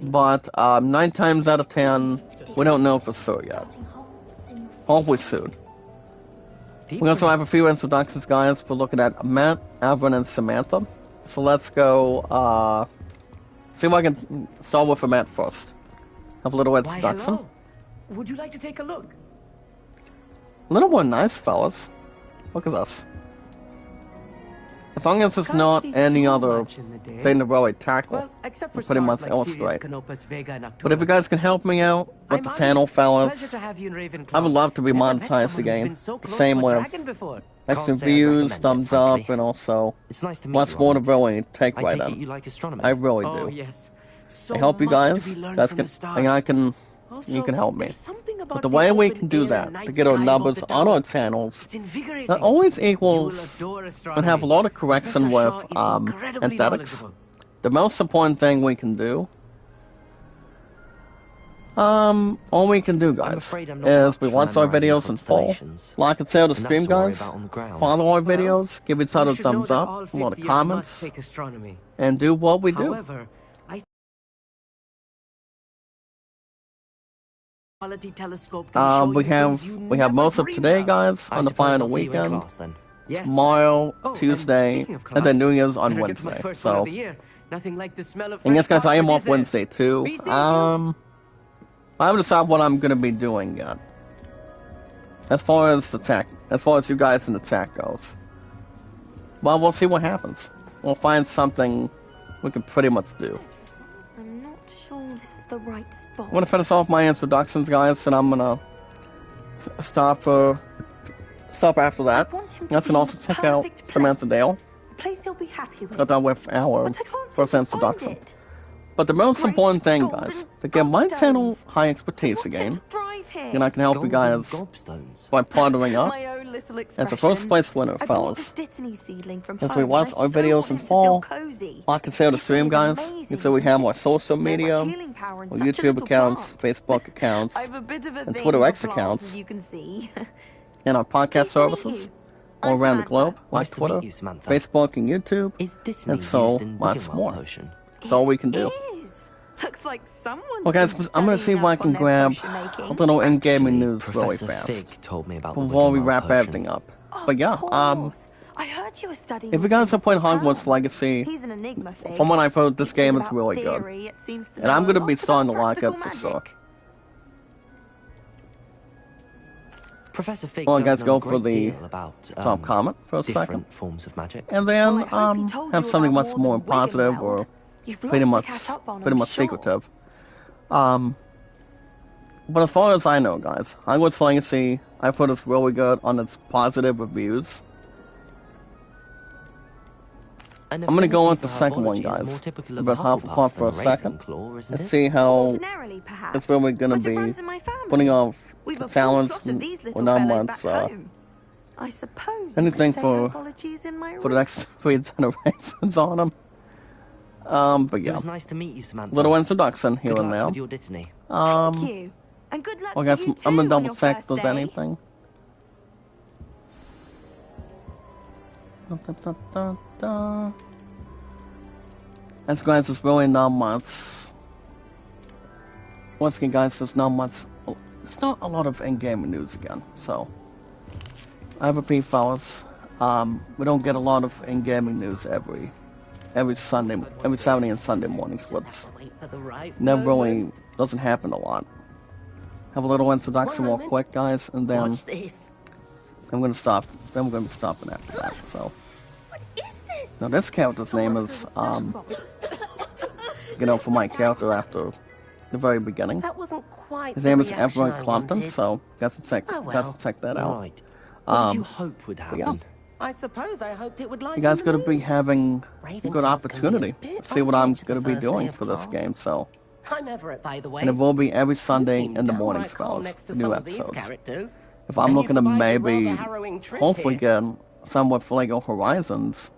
But 9 times out of 10, we don't know for sure yet. Hopefully soon. We also have a few introductions, guys, for looking at Matt, Avron, and Samantha. So let's go, see if I can start with Matt first. Have a little introduction. Hello. Would you like to take a look? A little more nice, fellas. Look at this. As long as it's not any other thing to really tackle, Well, except for pretty stars much like illustrate. Sirius, Canopus, Vega, and But if you guys can help me out with the channel, Pleasure fellas, to have you in Ravenclaw. I would love to be Never met monetized someone again. who's been so The close same to a way. dragon before. Extra Can't say I'd views, recommend it, thumbs frankly. up, and also It's nice to meet much you, more to Robert. really take I right take it in. you like astronomy. I really Oh, do. yes. So I help you much guys. to be learned Guys from can, the stars. and you Also, can help me. there's something about But the way we open can do air that, and to night get our sky above numbers the on tower, our channels, it's invigorating. that always You will equals adore and astronomy. have a lot of correction Professor with Shaw is incredibly aesthetics. knowledgeable. The most important thing we can do, all we can do, I'm guys, afraid I'm not is we much watch for our memorizing videos in full, constellations. like and share the Enough stream, to worry guys, about on the ground. follow our Well, videos, give each You other a should know thumbs that up, all a lot of 50ers must comments, take astronomy. and do what we do. However, I quality telescope can show We you have things you we have never most of dreamed today, of. guys, I on the suppose final I'll see you in weekend. class, then. Yes. Tomorrow, Oh, and Tuesday, speaking of and then class, New Year's on better get to my Wednesday. first one of So, the year. Nothing like the smell of and yes, fresh guys, I am coffee, off is there? Wednesday too. Be seeing you. I haven't decided what I'm gonna be doing yet. As far as you guys in the chat goes. Well, we'll see what happens. We'll find something we can pretty much do. I'm not sure this is the right spot. I'm gonna finish off my introductions, guys, and I'm gonna stop after that. I want him You to can be also in the check out perfect Samantha place. Dale. A place he'll be happy with. Got that with our But I can't seem first to find introduction. it. But the most Great important thing, golden guys, to get my channel gobstones. high I expertise want him again, to thrive here. and I can help you Golden guys gobstones. by partnering up My own little as expression. the first place winner, I bought fellas. this Dittany seedling from As home. we watch and our I so videos want in him to feel fall, cozy. like and share the stream, Dittany's guys. amazing, You see we have isn't our it? social So media, much healing power in our such a YouTube little accounts, plant. Facebook accounts, I've a bit of a and thing Twitter for X plants, accounts, as you can see. and our podcast Pleased to meet services you. all I'm around the Samantha. globe, like Nice to Twitter, meet you, Samantha. Facebook, and YouTube, Is Dittany and so used in much Wiggenweld more. potion? That's all we can do. It is. Looks like someone's Well, guys, been I'm gonna see studying if I up can on their grab potion a making. little in-gaming Actually, news really Professor fast Fig told me about the before we Wiggenweld wrap potion. everything up. Of But yeah, course. I heard you were studying. if you with guys him have played before Hogwarts term. Legacy, He's an enigma fig. from what I've heard, this Teaches game is about really good, theory, it seems to and know I'm a gonna lot be starting to about like it for practical sure. magic. Professor Fig Well, does guys, know go a for great the deal about top comment for a different second, forms of magic. and then Well, I hope he told have you something about much more more than positive Wiggenweld. or You've pretty lots much to catch up on, pretty I'm much sure. secretive. But as far as I know, guys, Hogwarts Legacy, I've heard it's really good on its positive reviews. An I'm gonna go affinity with the for second one, herbology is guys. more typical I've of a been Hufflepuff for a than a second. Ravenclaw, isn't Let's it? see how Ordinarily, perhaps. it's really gonna but it be runs in my family. putting off We've the a full talents plot of these or little not fellows much back home. I suppose anything you could say for herbology's in my the next roots. 3 generations on them. But It yeah, was nice to meet you, Samantha. little introduction here Good and luck now. with your Dittany. Thank you. And good luck Well, to guys, you too I'm gonna on double your check if first there's day. anything. Da, da, da, da, da. As guys, there's really not much. Once again, guys, there's not much. It's not a lot of in-game news again. So I repeat, fellas, we don't get a lot of in-game news every Saturday and Sunday mornings. Which never really doesn't happen a lot. Have a little introduction real quick, guys, and then Watch this. I'm gonna stop. Then we're gonna be stopping after that. So. What is this? Now this character's name is, for my character after the very beginning. That wasn't quite His the name is reaction Everett I Clompton, wanted. so got to check, Oh, got well. to check that out. Right. What did you Um, hope would but yeah, happen? I suppose I hoped it would lighten you guys the gonna be mood. having a Ravenclaws good can be a opportunity bit to see what on I'm edge the gonna be first day doing of for this class. game. So, I'm Everett, by the way. and it will be every Sunday You seem in the mornings, downright calm fellas. next to New some of these episodes. characters. If I'm And you looking to survived a maybe, rather harrowing trip hopefully here. get somewhat for Lego Horizons.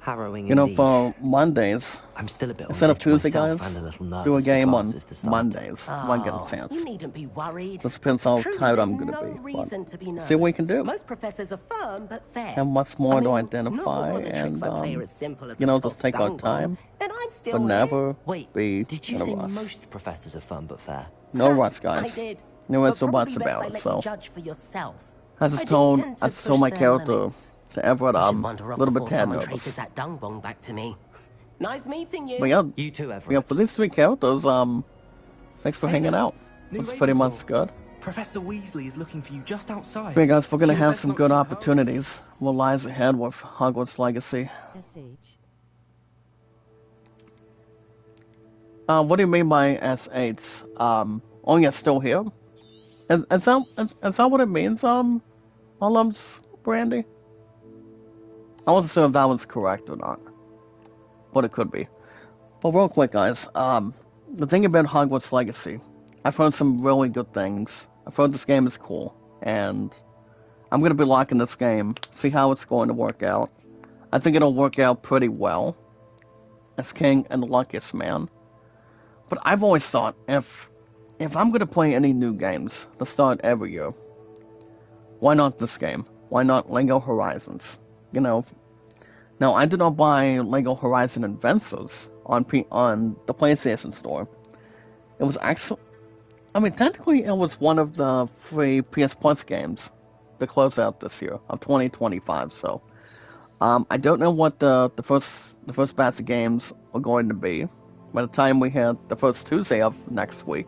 Harrowing You know, indeed. for Mondays, I'm still a bit on instead of edge Tuesday, myself guys, and a little nervous do a for game on classes to start. Mondays. If I get a Oh, chance. you needn't be worried. Just depends how Truly, tired there's I'm gonna no be. reason But to be nervous. see what we can do. Most professors are firm but fair. Have much more I to mean, identify not all of the and, tricks I play are as simple as you a know, tossed just take our dung time, bomb, and I'm still but here. never Wait, be did you in a say rush. most professors are fun but fair? No rush, I guys. did. No But ifs or probably buts best I about it. let So you judge for yourself. I I just do told tend to I just told push my their character limits. to Everett I should I'm wander a off little bit before tad someone nervous. traces that dung bong back to me. Nice meeting you. But yeah, You too, Everett. yeah, for these 3 characters, thanks for hanging out. New That's pretty Ravenclaw. much good. Professor Weasley is looking for you just outside. But yeah, guys, we're gonna You have best some not good keep home. opportunities. What lies ahead with Hogwarts Legacy. SH. What do you mean by SH? Oh yeah, still here? Is that what it means, Brandy? I wasn't sure if that was correct or not. But it could be. But real quick, guys, the thing about Hogwarts Legacy, I've heard some really good things. I've heard this game is cool, and I'm gonna be liking this game, see how it's going to work out. I think it'll work out pretty well, as King and the Luckiest Man. But I've always thought, if I'm gonna play any new games to start every year, why not this game? Why not Lego Horizons? You know. Now, I did not buy Lego Horizon Adventures on the PlayStation Store. It was actually, I mean, technically it was one of the free PS Plus games to close out this year of 2025. So, I don't know what the first batch of games are going to be by the time we hit the first Tuesday of next week,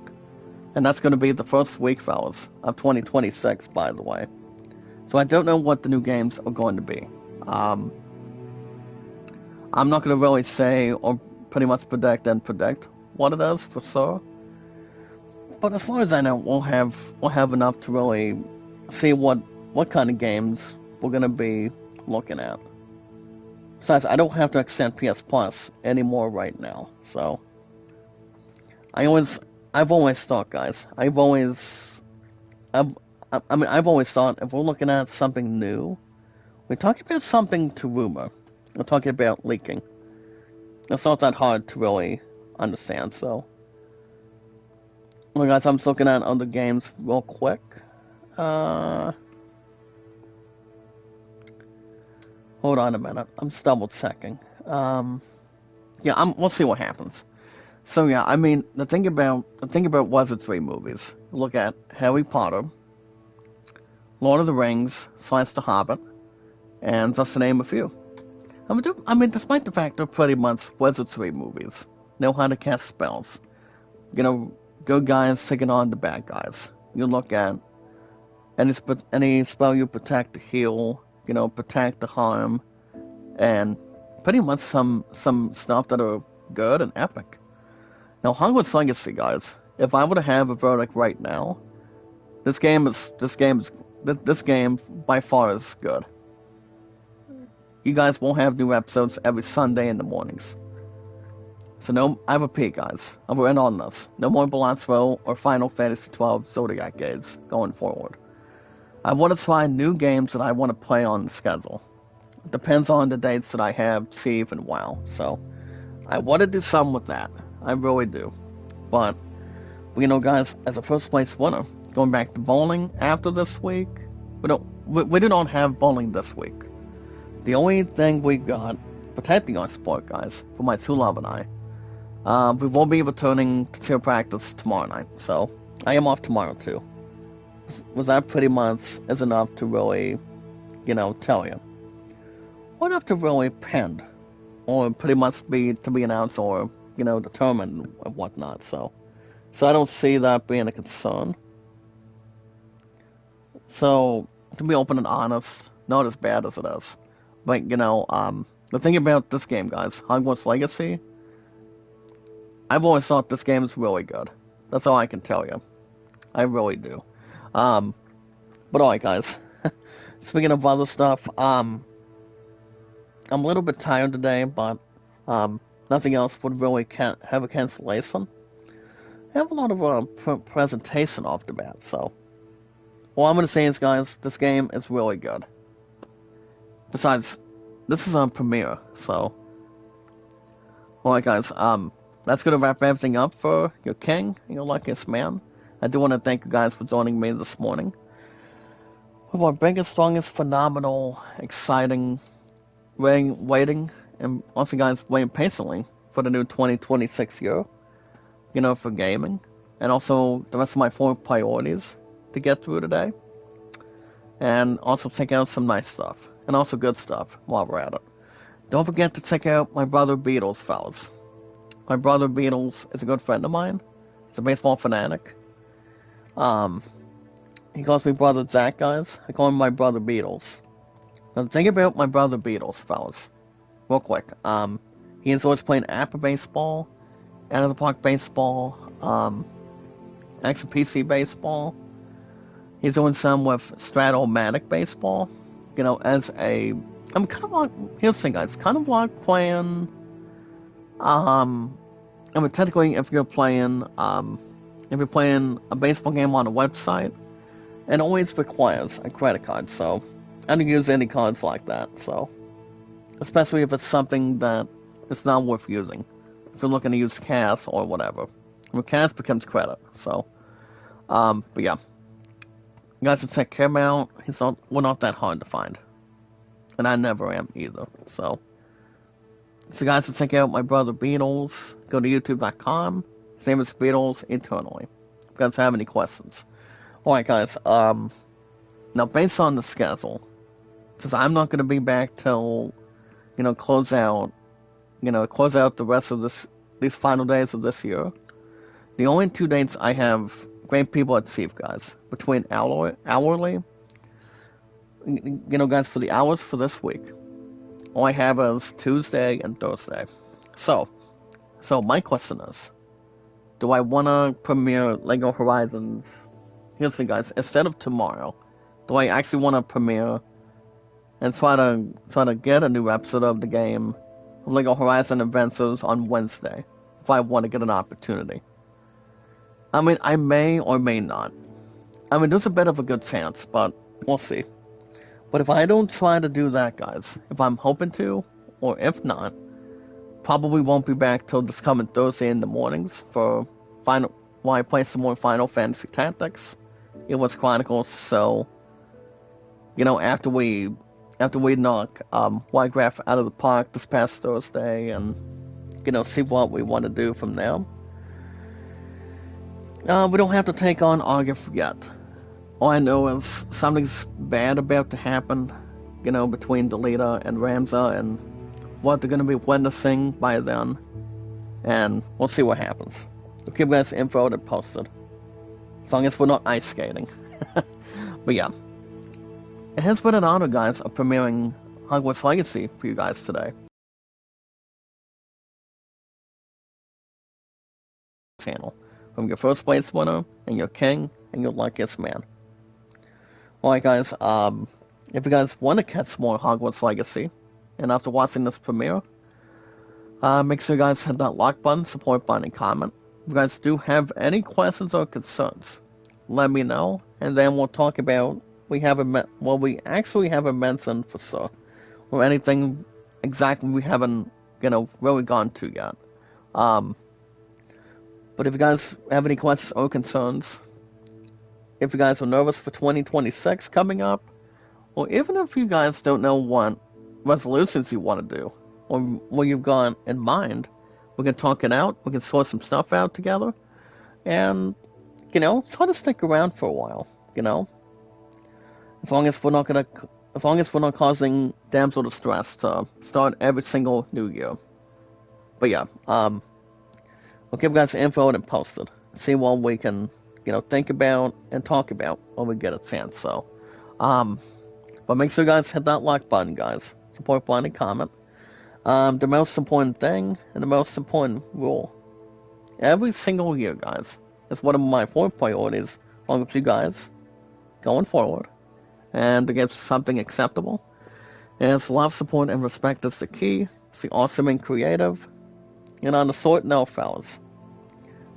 and that's going to be the first week, fellas, of 2026, by the way. So I don't know what the new games are going to be. I'm not going to really say or pretty much predict what it is for sure. But as far as I know, we'll have enough to really see what kind of games we're gonna be looking at. Besides, I don't have to extend PS Plus anymore right now, so I've always thought, guys, I've always thought if we're looking at something new, we're talking about something to rumor. We're talking about leaking. It's not that hard to really understand, so. Well, guys, I'm just looking at other games real quick. Hold on a minute. I'm just double checking. Yeah, we'll see what happens. So yeah, I mean, the thing about Wizardry movies. Look at Harry Potter, Lord of the Rings, / The Hobbit, and just to name a few. I mean, despite the fact they're pretty much Wizardry movies, know how to cast spells. You know, good guys taking on the bad guys. You look at any spell you protect to heal, you know, protect to harm, and pretty much some stuff that are good and epic. Now, Hogwarts Legacy, guys. If I were to have a verdict right now, this game by far is good. You guys won't have new episodes every Sunday in the mornings. So no, I repeat, guys, and we're in on this. No more Balance Row or Final Fantasy XII Zodiac games going forward. I want to try new games that I want to play on the schedule. It depends on the dates that I have, Steve and WoW. So I want to do something with that. I really do. But you know, guys, as a first place winner, going back to bowling after this week, we do not have bowling this week. The only thing we got protecting our sport, guys, for my true love and I. We will be returning to cheer practice tomorrow night, so I am off tomorrow too. Was that pretty much is enough to really, you know, tell you? Or enough to really pin, or pretty much be announced or, you know, determined and whatnot. So I don't see that being a concern. So to be open and honest, not as bad as it is. But you know, the thing about this game, guys, Hogwarts Legacy. I've always thought this game is really good. That's all I can tell you. I really do. But alright, guys. Speaking of other stuff, I'm a little bit tired today, but nothing else would really have a cancellation. I have a lot of presentation off the bat, so all I'm gonna say is, guys, this game is really good. Besides, this is on premiere, so alright, guys. That's going to wrap everything up for your king, your luckiest man. I do want to thank you guys for joining me this morning. With our biggest, strongest, phenomenal, exciting, waiting, and also, guys, waiting patiently for the new 2026 year, you know, for gaming. And also the rest of my 4 priorities to get through today. And also check out some nice stuff. And also good stuff while we're at it. Don't forget to check out my brother Beatles, fellas. My brother Beatles is a good friend of mine. He's a baseball fanatic. He calls me Brother Zach, guys. I call him my brother Beatles. Now, the thing about my brother Beatles, fellas, real quick. He enjoys playing Apple baseball, Anderson Park baseball, XPC baseball. He's doing some with Stratomatic baseball. You know, I'm kind of like, here's the thing, guys, kind of like playing. I mean, technically, if you're playing a baseball game on a website, it always requires a credit card, so I don't use any cards like that, so, especially if it's something that is not worth using, if you're looking to use cash or whatever, well, cash becomes credit, so, but yeah, you guys should check him out. We're not that hard to find, and I never am either, so guys, to check out my brother Beatles, go to youtube.com. His name is Beatles Eternally. If you guys have any questions. Alright, guys, now based on the schedule, since I'm not going to be back till, you know, close out the rest of these final days of this year, the only 2 dates I have great people at Steve, guys, between hourly, you know, guys, for the hours for this week. All I have is Tuesday and Thursday. So my question is, do I want to premiere Lego Horizons? Here's the thing, guys. Instead of tomorrow, do I actually want to premiere and try to get a new episode of the game of Lego Horizon Adventures on Wednesday, if I want to get an opportunity? I mean, I may or may not. I mean, there's a bit of a good chance, but we'll see. But if I don't try to do that, guys, if I'm hoping to, or if not, probably won't be back till this coming Thursday in the mornings for while I play some more Final Fantasy Tactics. It was Chronicles, so, you know, after we knock Wygraph out of the park this past Thursday and, you know, see what we want to do from there. We don't have to take on Argif yet. All I know is something's bad about to happen, you know, between Delita and Ramza, and what they're going to be witnessing by then. And we'll see what happens. We'll keep you guys info and posted. As long as we're not ice skating. But yeah. It has been an honor, guys, of premiering Hogwarts Legacy for you guys today. Channel. From your first place winner, and your king, and your luckiest man. Alright guys, if you guys want to catch more Hogwarts Legacy, and after watching this premiere, make sure you guys hit that like button, support button, and comment. If you guys do have any questions or concerns, let me know, and then we'll talk about we actually haven't mentioned for sure, or anything exactly we haven't, you know, really gone to yet. But if you guys have any questions or concerns, if you guys are nervous for 2026 coming up, or even if you guys don't know what resolutions you want to do, or what you've got in mind, we can talk it out, we can sort some stuff out together, and, you know, try to stick around for a while, you know? As long as we're not causing damsel distress to start every single new year. But yeah, we'll give you guys info and post it. See what we can, you know, think about and talk about when we get a chance. So, but make sure you guys hit that like button, guys. Support button and comment. The most important thing and the most important rule every single year, guys, is one of my 4 priorities along with you guys going forward. And to get something acceptable, is love, support, and respect is the key. It's the awesome and creative. And on the short note, fellas,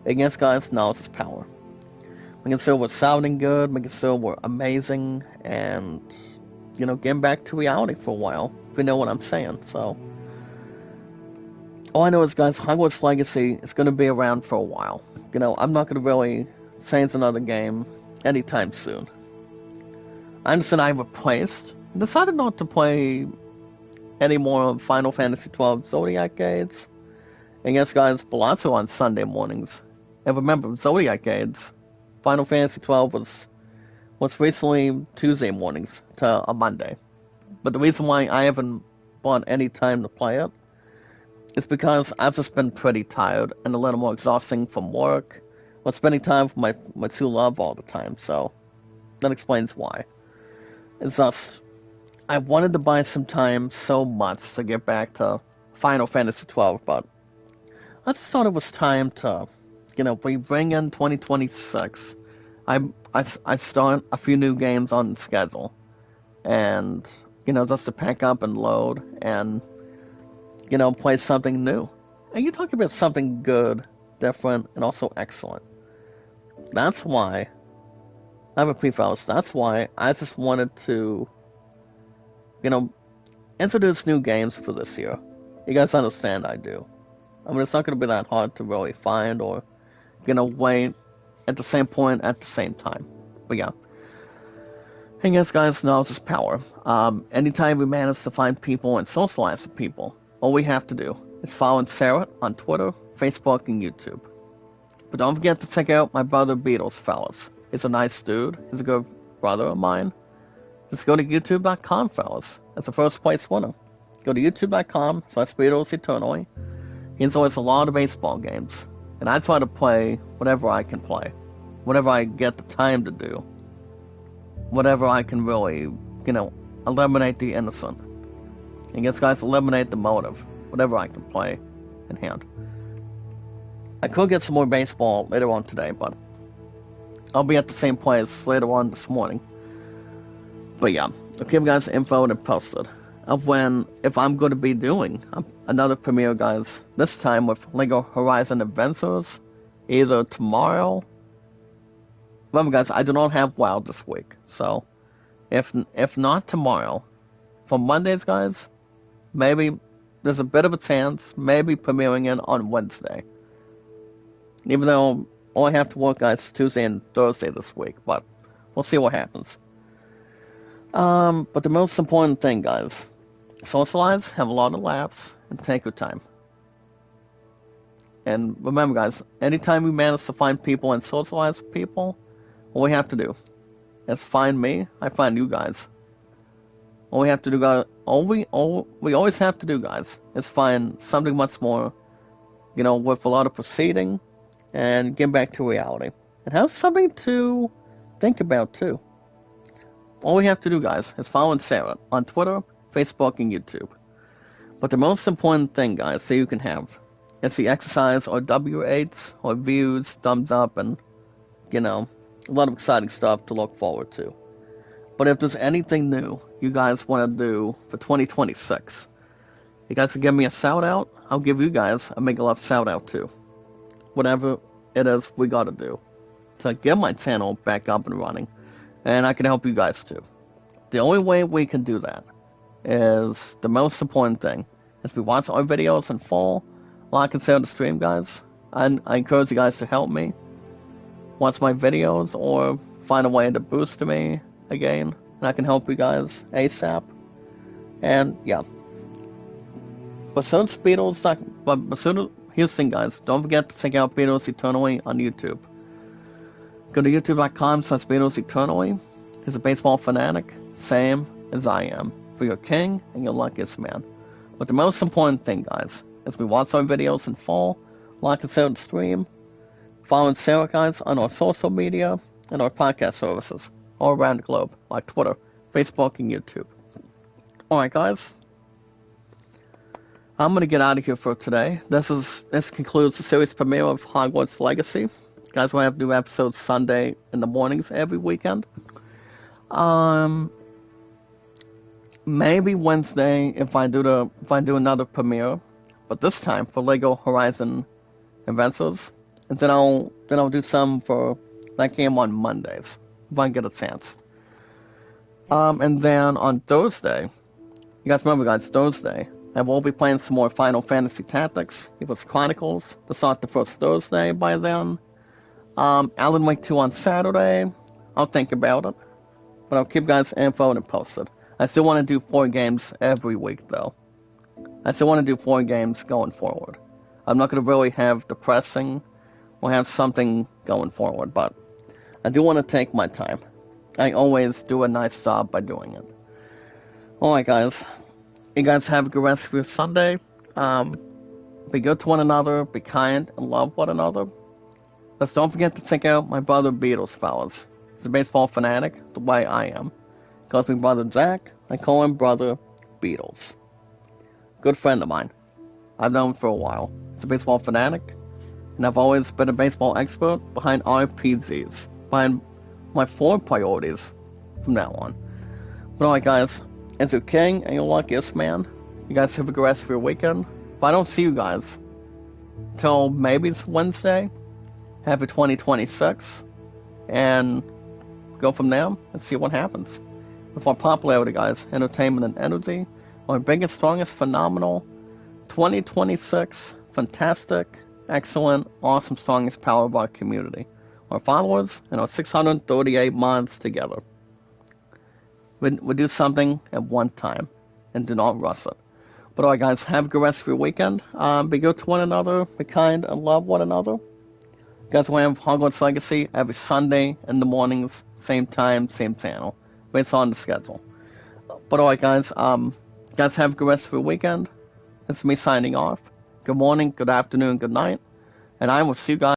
against guys, knowledge is power. Making sure we're sounding good, making sure we're amazing, and, you know, getting back to reality for a while, if you know what I'm saying. So, all I know is, guys, Hogwarts Legacy is going to be around for a while. You know, I'm not going to really say it's another game anytime soon. I understand I decided not to play any more Final Fantasy XII Zodiac Gades. And yes, guys, Palazzo on Sunday mornings. And remember, Zodiac Gades, Final Fantasy XII was recently Tuesday mornings to a Monday. But the reason why I haven't bought any time to play it is because I've just been pretty tired and a little more exhausting from work, or spending time with my true love all the time, so that explains why. It's just, I wanted to buy some time so much to get back to Final Fantasy XII, but I just thought it was time to, you know, we bring in 2026. I start a few new games on the schedule, and, you know, just to pack up and load, and, you know, play something new. And you talk about something good, different, and also excellent. That's why, I repeat, fellas, that's why I just wanted to, you know, introduce new games for this year. You guys understand I do. I mean, it's not going to be that hard to really find or, you know, wait at the same point at the same time. But yeah. And yes, guys, knowledge is power. Anytime we manage to find people and socialize with people, all we have to do is follow Sarah on Twitter, Facebook, and YouTube. But don't forget to check out my brother Beatles, fellas. He's a nice dude. He's a good brother of mine. Just go to youtube.com, fellas. That's the first place winner. Go to youtube.com/Beatles Eternally. He enjoys a lot of baseball games. And I try to play whatever I can play. Whatever I get the time to do. Whatever I can really, you know, eliminate the innocent. And yes, guys, eliminate the motive. Whatever I can play in hand. I could get some more baseball later on today, but I'll be at the same place later on this morning. But yeah, I'll give you guys info and posted of if I'm going to be doing another premiere, guys. This time with LEGO Horizon Adventures, either tomorrow. Remember, guys, I do not have WoW this week, so if not tomorrow, for Mondays, guys, maybe there's a bit of a chance, maybe premiering it on Wednesday. Even though all I have to work, guys, Tuesday and Thursday this week, but we'll see what happens. But the most important thing, guys, socialize, have a lot of laughs, and take your time. And remember, guys, anytime we manage to find people and socialize with people, all we have to do is find me, I find you guys. All we have to do, guys, all we always have to do, guys, is find something much more, with a lot of proceeding, and get back to reality. And have something to think about, too. All we have to do, guys, is follow Sarah on Twitter, Facebook, and YouTube. But the most important thing, guys, that you can have is the exercise or W8s or views, thumbs up, and, a lot of exciting stuff to look forward to. But if there's anything new you guys want to do for 2026, you guys can give me a shout out, I'll give you guys a Mega Love shout out too. Whatever it is we gotta do to get my channel back up and running. And I can help you guys too. The only way we can do that is the most important thing. Is we watch our videos in full, like and share the stream, guys. And I encourage you guys to help me watch my videos or find a way to boost me again. And I can help you guys ASAP. And yeah. Besides here's the thing, guys. Don't forget to check out Beatles Eternally on YouTube. Go to youtube.com/Beatles Eternally. He's a baseball fanatic, same as I am, for your king and your luckiest man. But the most important thing, guys, is we watch our videos in full, like and share the stream, follow Sarah, guys, on our social media and our podcast services all around the globe, like Twitter, Facebook, and YouTube. Alright, guys. I'm gonna get out of here for today. This concludes the series premiere of Hogwarts Legacy. Guys, we'll have new episodes Sunday in the mornings every weekend. Maybe Wednesday if I do another premiere, but this time for LEGO Horizon Adventures, and then I'll do some for that game on Mondays if I get a chance. And then on Thursday, you guys remember, guys, Thursday, I will be playing some more Final Fantasy Tactics. It was Chronicles to start the first Thursday by then. Alan Wake 2 on Saturday. I'll think about it. But I'll keep guys info and posted. I still want to do 4 games every week, though. I still want to do 4 games going forward. I'm not going to really have depressing or have something going forward, but I do want to take my time. I always do a nice job by doing it. Alright, guys. You guys have a good rest of your Sunday. Be good to one another, be kind, and love one another. Let's don't forget to check out my brother Beatles, fellas. He's a baseball fanatic, the way I am. He calls me Brother Jack, I call him Brother Beatles. Good friend of mine. I've known him for a while. He's a baseball fanatic, and I've always been a baseball expert behind RPGs, behind my 4 priorities from now on. But alright, guys, as your king and your luckiest man, you guys have a good rest of your weekend. If I don't see you guys till maybe it's Wednesday, happy 2026, and go from there and see what happens. With our popularity, guys, entertainment and energy, our biggest, strongest, phenomenal 2026, fantastic, excellent, awesome, strongest power of our community. Our followers and our 638 mods together. We do something at one time and do not rush it. But alright, guys, have a good rest of your weekend. Be good to one another, be kind, and love one another. You guys will have Hogwarts Legacy every Sunday in the mornings, same time, same channel. Based on the schedule. But alright, guys, guys have a good rest of your weekend. This is me signing off. Good morning, good afternoon, good night. And I will see you guys